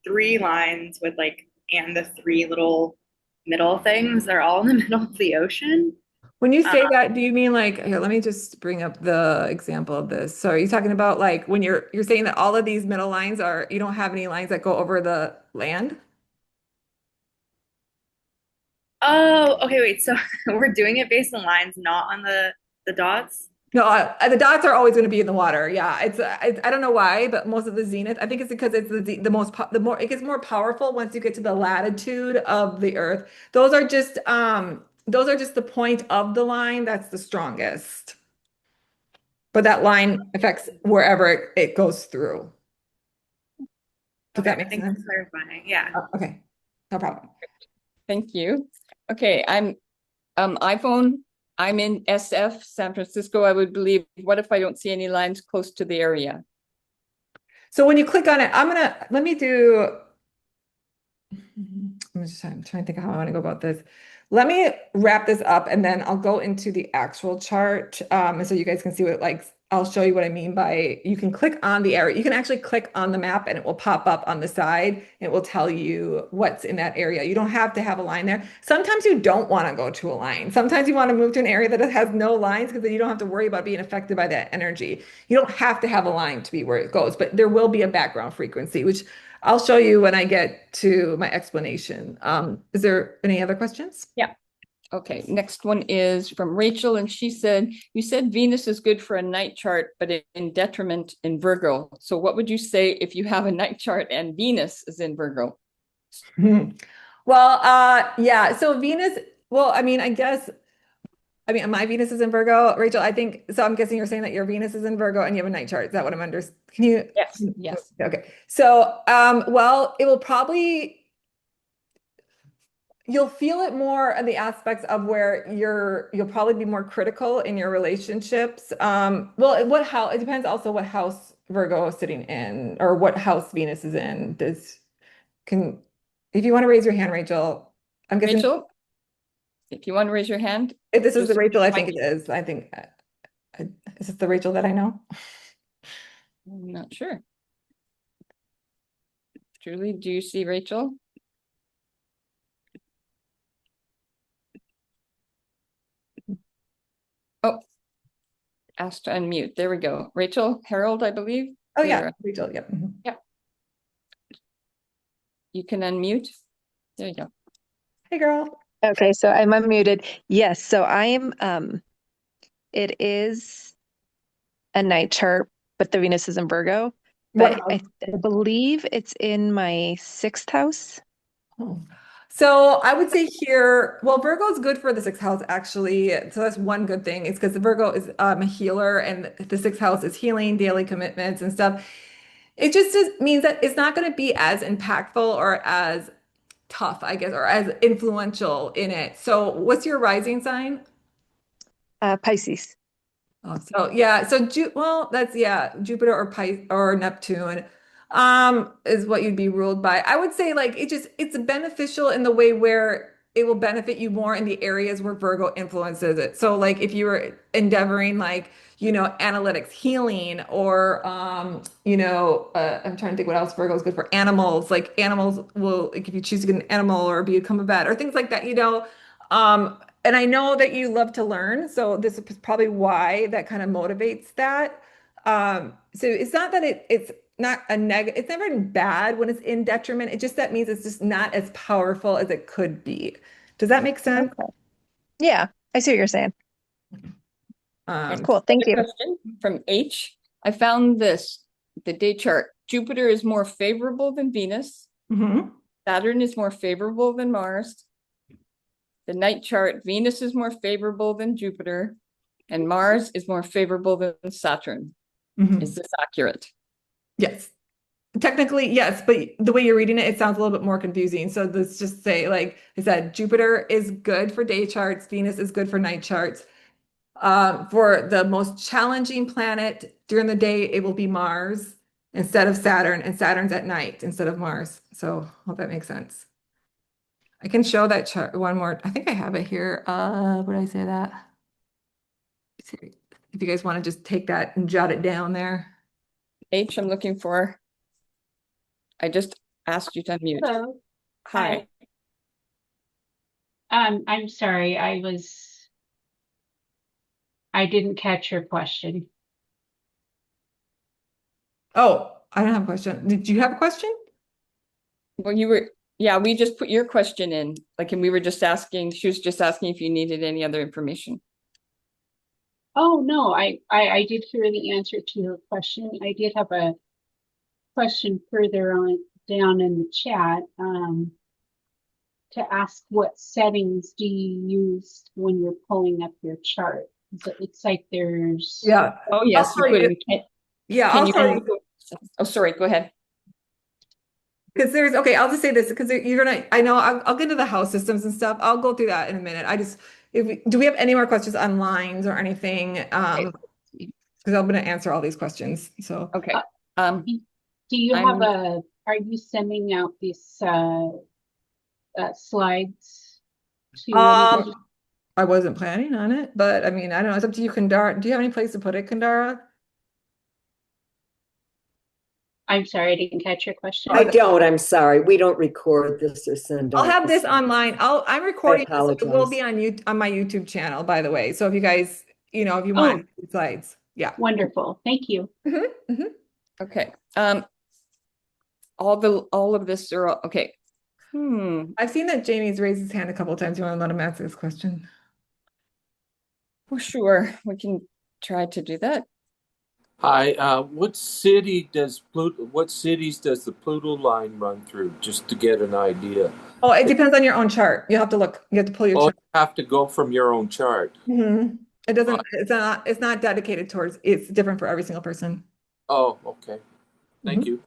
three lines with like and the three little middle things, they're all in the middle of the ocean. When you Um, say that, do you mean like, here, let me just bring up the example of this. So are you talking about like when you're saying that all of these middle lines are, you don't have any lines that go over the land? oh, okay, wait. So we're doing it based on lines, not on the dots. No, the dots are always going to be in the water. Yeah, I don't know why, but most of the zenith, I think it's because it's the most the more it gets more powerful once you get to the latitude of the Earth. Those are just the point of the line that's the strongest. But that line affects wherever it goes through. Does that Okay, make thanks for sense? clarifying. Yeah. Oh, okay, no problem. Thank you. Okay, I'm iPhone. I'm in SF, San Francisco, I would believe. What if I don't see any lines close to the area? So when you click on it, let me do. I'm trying to think of how I want to go about this. Let me wrap this up and then I'll go into the actual chart. And so you guys can see what like I'll show you what I mean by you can click on the area. You can actually click on the map and it will pop up on the side. It will tell you what's in that area. You don't have to have a line there. Sometimes you don't want to go to a line. Sometimes you want to move to an area that has no lines because then you don't have to worry about being affected by that energy. You don't have to have a line to be where it goes, but there will be a background frequency, which I'll show you when I get to my explanation. Is there any other questions? Yeah. Okay, next one is from Rachel, and she said, you said Venus is good for a night chart, but in detriment in Virgo. So what would you say if you have a night chart and Venus is in Virgo? Well, yeah. So Venus, well, I mean, my Venus is in Virgo, Rachel. I think so. I'm guessing you're saying that your Venus is in Virgo and you have a night chart. Is that what I'm under? Can you? Yes, yes. Okay. So, well, it will probably you'll feel it more in the aspects of where you'll probably be more critical in your relationships. Well, it depends also what house Virgo is sitting in or what house Venus is in. Can if you want to raise your hand, Rachel, I'm guessing Rachel, if you want to raise your hand, if this is the just Rachel, I think it is. I think is this the Rachel that I know? I'm not sure. Julie, do you see Rachel? Oh, asked to unmute. There we go. Rachel, Harold, I believe. Oh yeah, There. Rachel. Yep. Mhm. Yep. You can unmute. There you go. Hey, girl. Okay, so I'm unmuted. Yes, so I am it is a night chart, but the Venus is in Virgo. What But house? I believe it's in my sixth house. Oh. So I would say here, well, Virgo is good for the sixth house actually. So that's one good thing. It's because the Virgo is a healer and the sixth house is healing, daily commitments and stuff. It just means that it's not going to be as impactful or as tough, I guess, or as influential in it. So what's your rising sign? Pisces. Oh, so yeah, so well, that's yeah, Jupiter or Neptune is what you'd be ruled by. I would say like it's beneficial in the way where it will benefit you more in the areas where Virgo influences it. So like if you were endeavoring like, analytics, healing or I'm trying to think what else Virgo is good for. Animals, like animals will like if you choose to get an animal or become a vet or things like that. And I know that you love to learn, so this is probably why that kind of motivates that. So it's not that it's not a negative, it's never bad when it's in detriment. It just that means it's just not as powerful as it could be. Does that make sense? Okay. Yeah, I see what you're saying. Um, Cool, thank you. Question from H. I found the day chart. Jupiter is more favorable than Venus. mhm. Saturn is more favorable than Mars. The night chart, Venus is more favorable than Jupiter, and Mars is more favorable than Saturn. Mhm. Is this accurate? Yes. Technically, yes, but the way you're reading it, it sounds a little bit more confusing. So let's just say, like I said, Jupiter is good for day charts, Venus is good for night charts. For the most challenging planet during the day, it will be Mars instead of Saturn, and Saturn's at night instead of Mars. So hope that makes sense. I can show that chart one more. I think I have it here. Where did I say that? If you guys want to just take that and jot it down there. H, I'm looking for. I just asked you to unmute. Hello. Hi. I'm sorry, I didn't catch your question. Oh, I don't have a question. Did you have a question? Well, yeah, we just put your question in, like, and we were just asking, she was just asking if you needed any other information. Oh, no, I did hear the answer to your question. I did have a question further on down in the chat, to ask what settings do you use when you're pulling up your chart? It looks like there's. Yeah. Oh, yes, you I'll put show in. Yeah, Can I'll you? show you. Oh, sorry, go ahead. Because there's, okay, I'll just say this because you're gonna, I know I'll get into the house systems and stuff. I'll go through that in a minute. Do we have any more questions on lines or anything? Because I'm gonna answer all these questions. So, Okay. Um, Do you I'm- have are you sending out these slides to anybody? I wasn't planning on it, but I mean, I don't know. It's up to you, Kandara. Do you have any place to put it, Kandara? I'm sorry, I didn't catch your question. I don't, I'm sorry. We don't record this or send I'll out have this the- online. I'm recording this. It will apologize. be on my YouTube channel, by the way. So if you guys, if you want slides, yeah. Wonderful. Thank you. okay. All of this are okay. I've seen that Jamie's raised his hand a couple of times. You want to let him answer this question? For sure, we can try to do that. Hi, what cities does the Pluto line run through, just to get an idea? Oh, it depends on your own chart. You have to look. You have to pull your Oh, you chart. have to go from your own chart. It doesn't, it's not dedicated towards, it's different for every single person. Oh, okay. Thank you.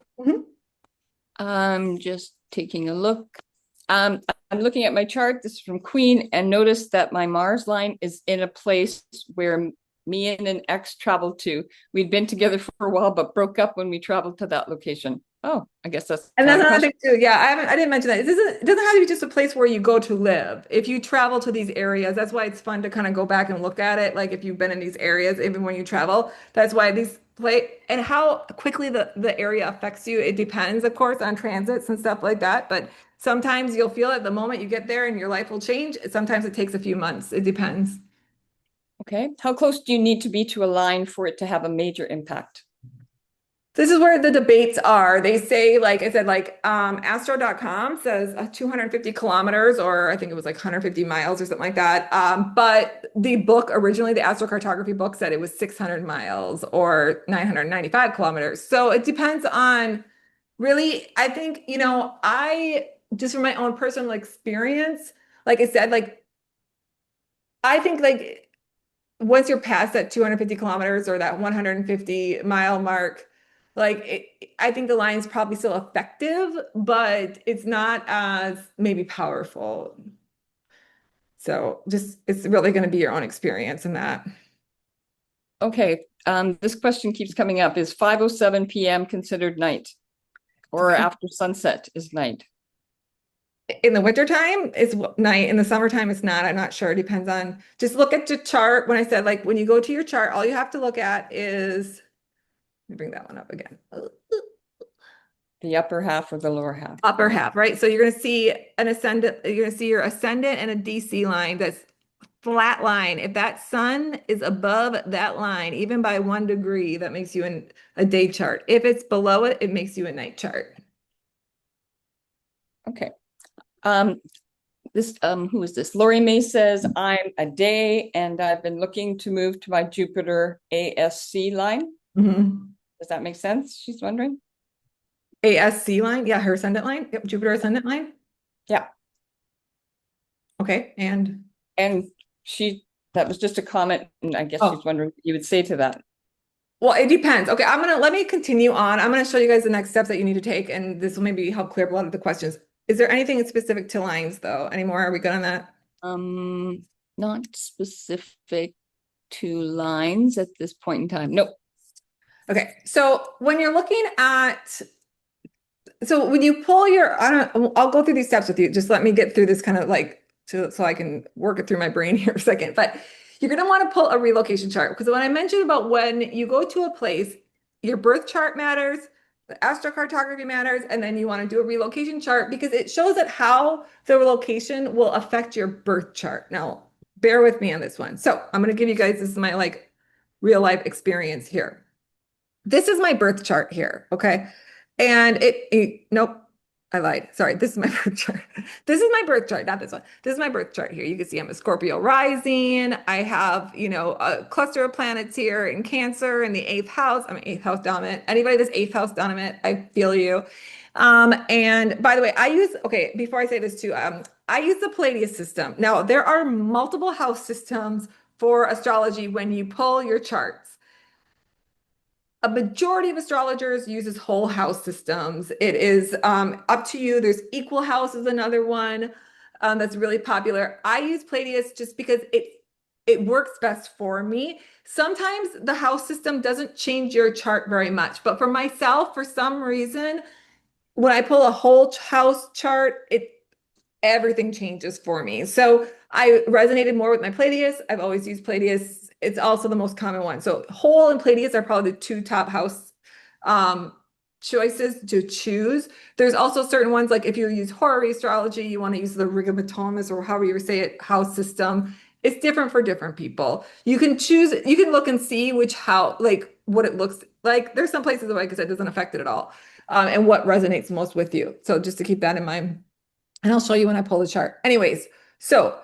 I'm just taking a look. I'm looking at my chart. This is from Queen, and notice that my Mars line is in a place where me and an ex traveled to. We'd been together for a while, but broke up when we traveled to that location. Oh, I guess that's. And that's another thing too. Yeah, I didn't mention that. It doesn't have to be just a place where you go to live. If you travel to these areas, that's why it's fun to kind of go back and look at it. Like if you've been in these areas, even when you travel, that's why these play and how quickly the area affects you. It depends, of course, on transits and stuff like that. But sometimes you'll feel it the moment you get there and your life will change. Sometimes it takes a few months. It depends. Okay. How close do you need to be to a line for it to have a major impact? This is where the debates are. They say, like I said, astro.com says 250 kilometers, or I think it was like 150 miles or something like that. But the book originally, the astrocartography book, said it was 600 miles or 995 kilometers. So it depends on really, I think, I just from my own personal experience, like I said, I think once you're past that 250 kilometers or that 150-mile mark, I think the line's probably still effective, but it's not as maybe powerful. So it's really going to be your own experience in that. Okay. This question keeps coming up. Is 5:07 p.m. considered night? Or after sunset is night? In the wintertime, it's night. In the summertime, it's not. I'm not sure. It depends on, just look at your chart. When I said, when you go to your chart, all you have to look at is, let me bring that one up again. The upper half or the lower half? Upper half, right? So you're going to see an ascendant, you're going to see your ascendant and a DC line that's flat line. If that sun is above that line, even by 1 degree, that makes you a day chart. If it's below it, it makes you a night chart. Okay. Who is this? Lori May says, I'm a day and I've been looking to move to my Jupiter ASC line. Does that make sense? She's wondering. ASC line? Yeah, her ascendant line. Yep, Jupiter ascendant line. Yeah. Okay, and that was just a comment, and I guess she's wondering what you would say to that. Well, it depends. Okay, let me continue on. I'm gonna show you guys the next steps that you need to take, and this will maybe help clear up a lot of the questions. Is there anything specific to lines though? Anymore? Are we good on that? Not specific. two lines at this point in time. Nope. Okay, so when you're looking at, so when you pull your, I'll go through these steps with you. Just let me get through this kind of like, so I can work it through my brain here a second. But you're going to want to pull a relocation chart because when I mentioned about when you go to a place, your birth chart matters, the astrocartography matters, and then you want to do a relocation chart because it shows that how the location will affect your birth chart. Now, bear with me on this one. So I'm going to give you guys, this is my like real life experience here. This is my birth chart here, okay? And nope, I lied. Sorry, this is my birth chart. This is my birth chart, not this one. This is my birth chart here. You can see I'm a Scorpio rising. I have, a cluster of planets here in Cancer in the eighth house. I'm an eighth house dominant. Anybody that's eighth house dominant, I feel you. And by the way, okay, before I say this too, I use the Palladius system. Now, there are multiple house systems for astrology when you pull your charts. A majority of astrologers uses whole house systems. It is up to you. There's equal house is another one that's really popular. I use Palladius just because it works best for me. Sometimes the house system doesn't change your chart very much, but for myself, for some reason, when I pull a whole house chart, everything changes for me. So I resonated more with my Palladius. I've always used Palladius. It's also the most common one. So whole and Palladius are probably the two top house choices to choose. There's also certain ones, like if you use horary astrology, you want to use the rigamatonus or however you say it, house system. It's different for different people. You can choose, you can look and see what it looks like. There's some places, like I said, it doesn't affect it at all. And what resonates most with you. So just to keep that in mind. And I'll show you when I pull the chart. Anyways, so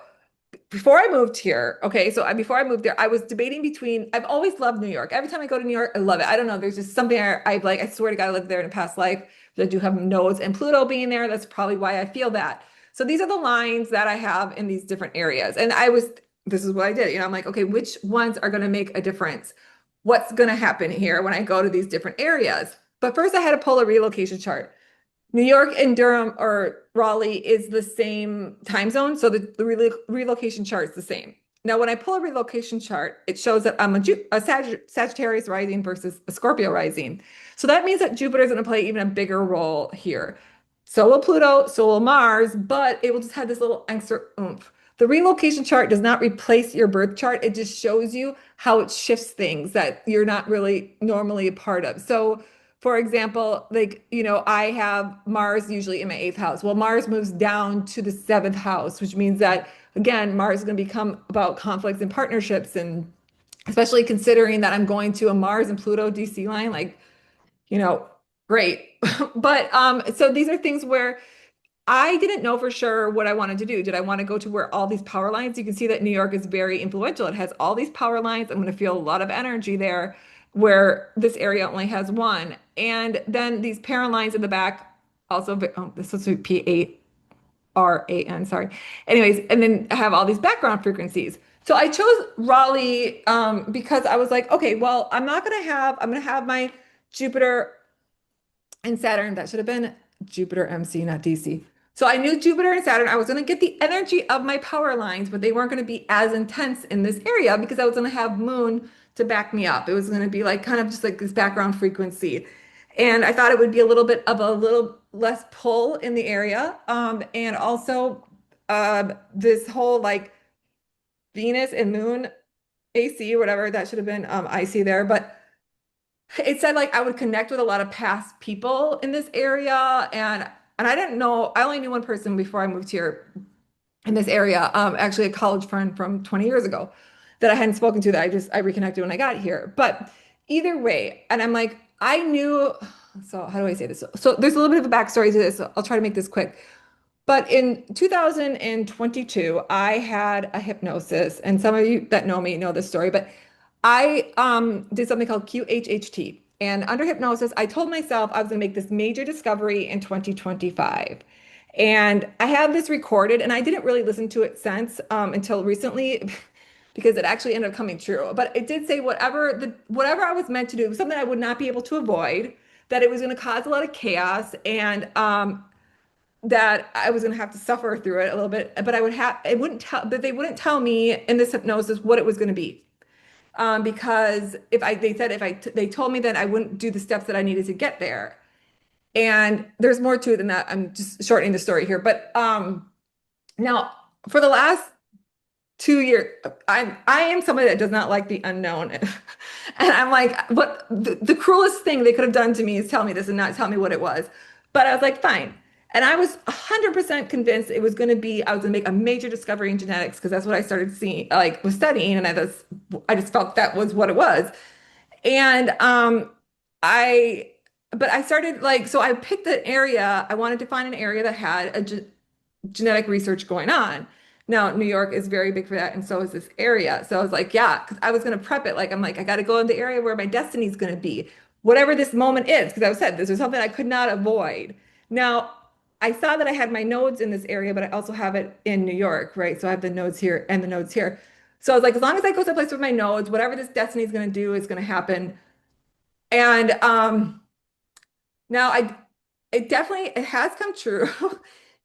before I moved here, okay, before I moved there, I was debating between, I've always loved New York. Every time I go to New York, I love it. I don't know, there's just something I like, I swear to God, I lived there in a past life. I do have nodes and Pluto being there. That's probably why I feel that. So these are the lines that I have in these different areas. And this is what I did. I'm like, okay, which ones are going to make a difference? What's going to happen here when I go to these different areas? But first I had to pull a relocation chart. New York and Durham or Raleigh is the same time zone, so the relocation chart is the same. Now, when I pull a relocation chart, it shows that I'm a Sagittarius rising versus a Scorpio rising. So that means that Jupiter is going to play even a bigger role here. So will Pluto, so will Mars, but it will just have this little extra oomph. The relocation chart does not replace your birth chart. It just shows you how it shifts things that you're not really normally a part of. So for example, I have Mars usually in my eighth house. Well, Mars moves down to the seventh house, which means that, again, Mars is going to become about conflicts and partnerships. And especially considering that I'm going to a Mars and Pluto DC line, great. But so these are things where I didn't know for sure what I wanted to do. Did I want to go to where all these power lines? You can see that New York is very influential. It has all these power lines. I'm going to feel a lot of energy there, where this area only has one. And then these parent lines in the back, also, this is P8RAN, sorry. Anyways, and then I have all these background frequencies. So I chose Raleigh because I was like, okay, well, I'm going to have my Jupiter and Saturn. That should have been Jupiter MC, not DC. So I knew Jupiter and Saturn, I was going to get the energy of my power lines, but they weren't going to be as intense in this area because I was going to have Moon to back me up. It was going to be like kind of just like this background frequency. And I thought it would be a little less pull in the area. And also this whole like Venus and Moon AC or whatever, that should have been IC there. But it said like I would connect with a lot of past people in this area. And I didn't know, I only knew one person before I moved here in this area, actually a college friend from 20 years ago that I hadn't spoken to, that I reconnected when I got here. But either way, and I'm like, I knew, so how do I say this? So there's a little bit of a backstory to this. So I'll try to make this quick. But in 2022, I had a hypnosis, and some of you that know me know this story, but I did something called QHHT. And under hypnosis, I told myself I was going to make this major discovery in 2025. And I have this recorded, and I didn't really listen to it since until recently because it actually ended up coming true. But it did say whatever I was meant to do, was something I would not be able to avoid, that it was going to cause a lot of chaos, and that I was going to have to suffer through it a little bit. But they wouldn't tell me in this hypnosis what it was going to be. because they told me that I wouldn't do the steps that I needed to get there. And there's more to it than that. I'm just shortening the story here. But now for the last 2 years, I am somebody that does not like the unknown. And I'm like, what the cruelest thing they could have done to me is tell me this and not tell me what it was. But I was like, fine. And I was 100% convinced it was going to be, I was going to make a major discovery in genetics because that's what I started seeing, like was studying. And I just felt that was what it was. And I, but I started like, so I picked an area, I wanted to find an area that had genetic research going on. Now, New York is very big for that, and so is this area. So I was like, yeah, because I was going to prep it. Like, I'm like, I got to go in the area where my destiny is going to be, whatever this moment is, because I said this was something I could not avoid. Now, I saw that I had my nodes in this area, but I also have it in New York, right? So I have the nodes here and the nodes here. So I was like, as long as I go someplace with my nodes, whatever this destiny is going to do is going to happen. And now it has come true.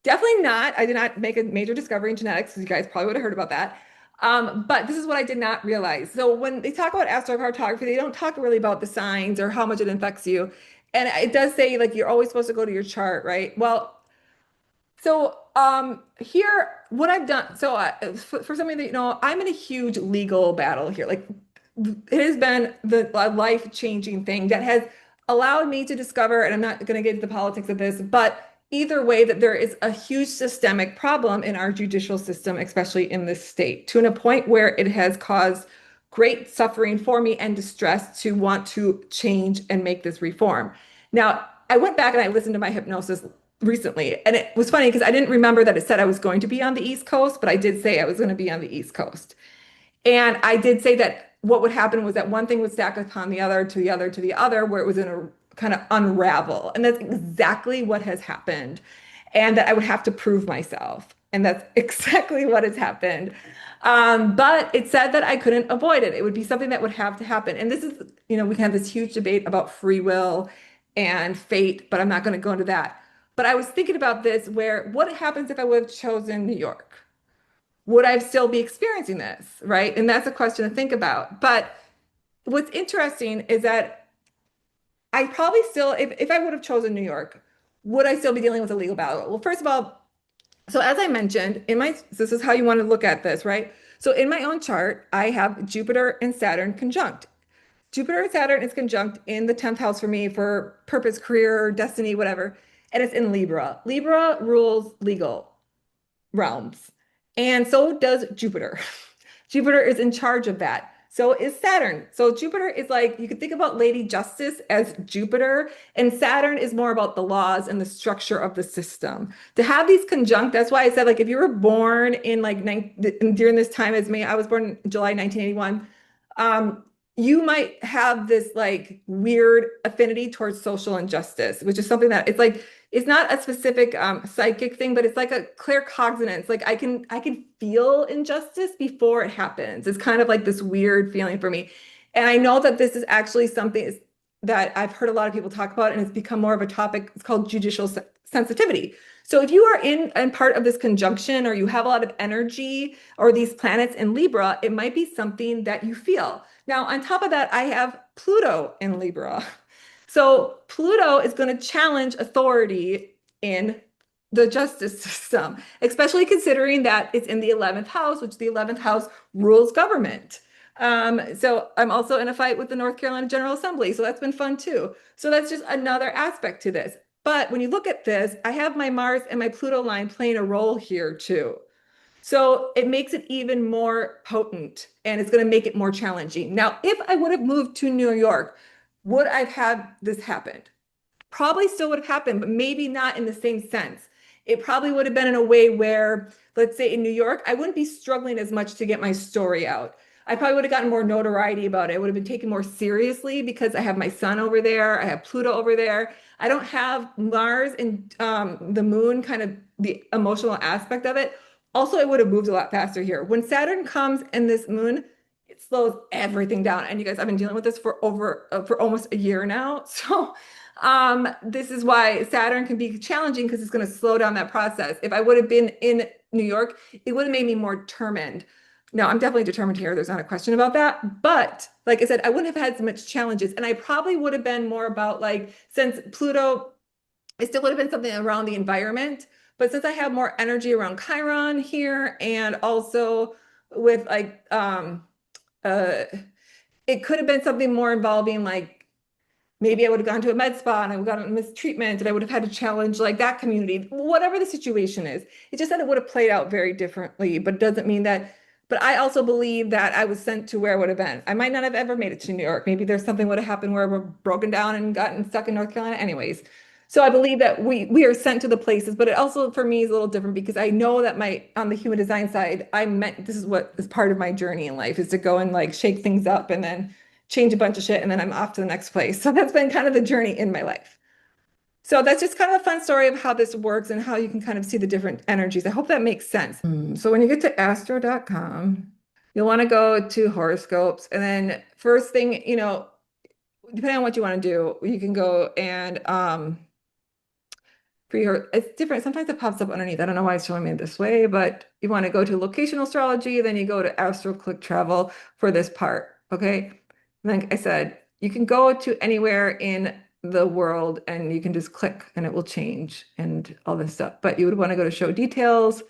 Definitely not. I did not make a major discovery in genetics, because you guys probably would have heard about that. But this is what I did not realize. So when they talk about astrocartography, they don't talk really about the signs or how much it affects you. And it does say like you're always supposed to go to your chart, right? Well, so here, what I've done, so for something that you know, I'm in a huge legal battle here. Like it has been the life-changing thing that has allowed me to discover, and I'm not going to get into the politics of this, but either way, that there is a huge systemic problem in our judicial system, especially in this state, to a point where it has caused great suffering for me and distress to want to change and make this reform. Now, I went back and I listened to my hypnosis recently, and it was funny because I didn't remember that it said I was going to be on the East Coast, but I did say I was going to be on the East Coast. And I did say that what would happen was that one thing would stack upon the other to the other to the other, where it was in a kind of unravel. And that's exactly what has happened. And that I would have to prove myself. And that's exactly what has happened. But it said that I couldn't avoid it. It would be something that would have to happen. And this is, you know, we can have this huge debate about free will and fate, but I'm not going to go into that. But I was thinking about this, where what happens if I would have chosen New York? Would I still be experiencing this, right? And that's a question to think about. But what's interesting is that I probably still, if I would have chosen New York, would I still be dealing with a legal battle? Well, first of all, so as I mentioned, this is how you want to look at this, right? So in my own chart, I have Jupiter and Saturn conjunct. Jupiter and Saturn is conjunct in the 10th house for me for purpose, career, destiny, whatever. And it's in Libra. Libra rules legal realms. And so does Jupiter. Jupiter is in charge of that. So is Saturn. So Jupiter is like, you could think about Lady Justice as Jupiter, and Saturn is more about the laws and the structure of the system. To have these conjunct, that's why I said, like, if you were born in like during this time as me, I was born in July 1981, you might have this like weird affinity towards social injustice, which is something that it's like, it's not a specific psychic thing, but it's like a claircognizance. Like I can feel injustice before it happens. It's kind of like this weird feeling for me. And I know that this is actually something that I've heard a lot of people talk about, and it's become more of a topic. It's called judicial sensitivity. So if you are in part of this conjunction, or you have a lot of energy or these planets in Libra, it might be something that you feel. Now, on top of that, I have Pluto in Libra. So Pluto is going to challenge authority in the justice system, especially considering that it's in the 11th house, which the 11th house rules government. So I'm also in a fight with the North Carolina General Assembly. So that's been fun too. So that's just another aspect to this. But when you look at this, I have my Mars and my Pluto line playing a role here too. So it makes it even more potent, and it's going to make it more challenging. Now, if I would have moved to New York, would I have had this happened? Probably still would have happened, but maybe not in the same sense. It probably would have been in a way where, let's say in New York, I wouldn't be struggling as much to get my story out. I probably would have gotten more notoriety about it. I would have been taken more seriously because I have my sun over there. I have Pluto over there. I don't have Mars and the moon, kind of the emotional aspect of it. Also, it would have moved a lot faster here. When Saturn comes and this moon, it slows everything down. And you guys, I've been dealing with this for almost a year now. So this is why Saturn can be challenging, because it's going to slow down that process. If I would have been in New York, it would have made me more determined No, I'm definitely determined here. There's not a question about that. But like I said, I wouldn't have had so much challenges. And I probably would have been more about like, since Pluto, it still would have been something around the environment. But since I have more energy around Chiron here and also with like uh it could have been something more involving like maybe I would have gone to a med spa and I would have gotten mistreatment and I would have had to challenge like that community, whatever the situation is. It's just that it would have played out very differently, but it doesn't mean that. But I also believe that I was sent to where I would have been. I might not have ever made it to New York. Maybe there's something would have happened where we're broken down and gotten stuck in North Carolina anyways. So I believe that we are sent to the places, but it also for me is a little different because I know that my on the human design side, I meant this is what is part of my journey in life is to go and like shake things up and then change a bunch of shit, and then I'm off to the next place. So that's been kind of the journey in my life. So that's just kind of a fun story of how this works and how you can kind of see the different energies. I hope that makes sense. So when you get to astro.com, you'll want to go to horoscopes. And then first thing, you know, depending on what you want to do, you can go and for your, it's different. Sometimes it pops up underneath. I don't know why it's showing me this way, but you want to go to locational astrology, then you go to astro click travel for this part. Okay. Like I said, you can go to anywhere in the world and you can just click and it will change and all this stuff. But you would want to go to show details.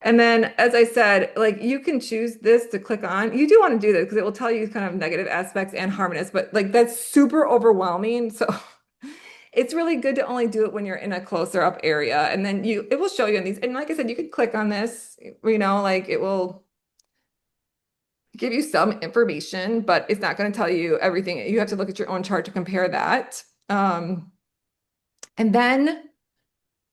And then, as I said, like you can choose this to click on. You do want to do this because it will tell you kind of negative aspects and harmonious, but like that's super overwhelming. So it's really good to only do it when you're in a closer up area. And then it will show you in these. And like I said, you could click on this, you know, like it will give you some information, but it's not going to tell you everything. You have to look at your own chart to compare that. And then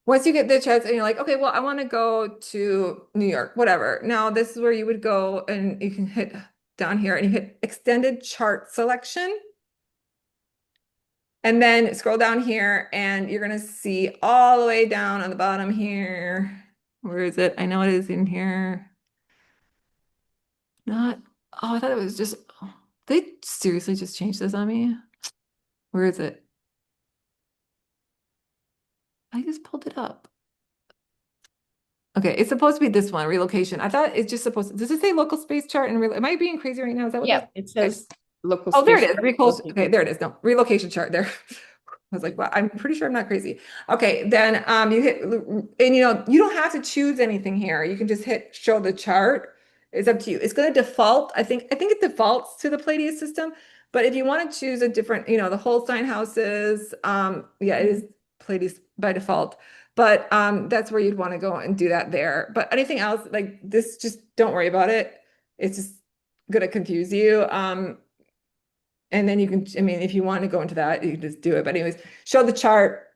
once you get the chance and you're like, okay, well, I want to go to New York, whatever. Now this is where you would go and you can hit down here and you hit extended chart selection. And then scroll down here and you're going to see all the way down on the bottom here. Where is it? I know it is in here. Not, oh, I thought it was just, oh, they seriously just changed this on me. Where is it? I just pulled it up. Okay, it's supposed to be this one, relocation. I thought it's just supposed to, does it say local space chart and am I being crazy right now? Is that what Yeah, that? it says local. Oh, there it space is. Okay, there it is. No, relocation chart there. I was like, well, I'm pretty sure I'm not crazy. Okay, then you hit, and you know, you don't have to choose anything here. You can just hit show the chart. It's up to you. It's going to default. I think it defaults to the Pleiades system. But if you want to choose a different, you know, the whole sign houses, yeah, it is Pleiades by default. But that's where you'd want to go and do that there. But anything else like this, just don't worry about it. It's just gonna confuse you. And then you can, I mean, if you want to go into that, you can just do it. But anyways, show the chart.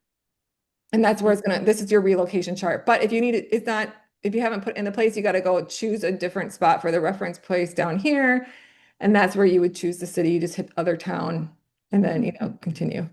And that's where it's gonna, this is your relocation chart. But if you need it, it's not, if you haven't put in the place, you got to go choose a different spot for the reference place down here. And that's where you would choose the city. You just hit other town and then, you know, continue.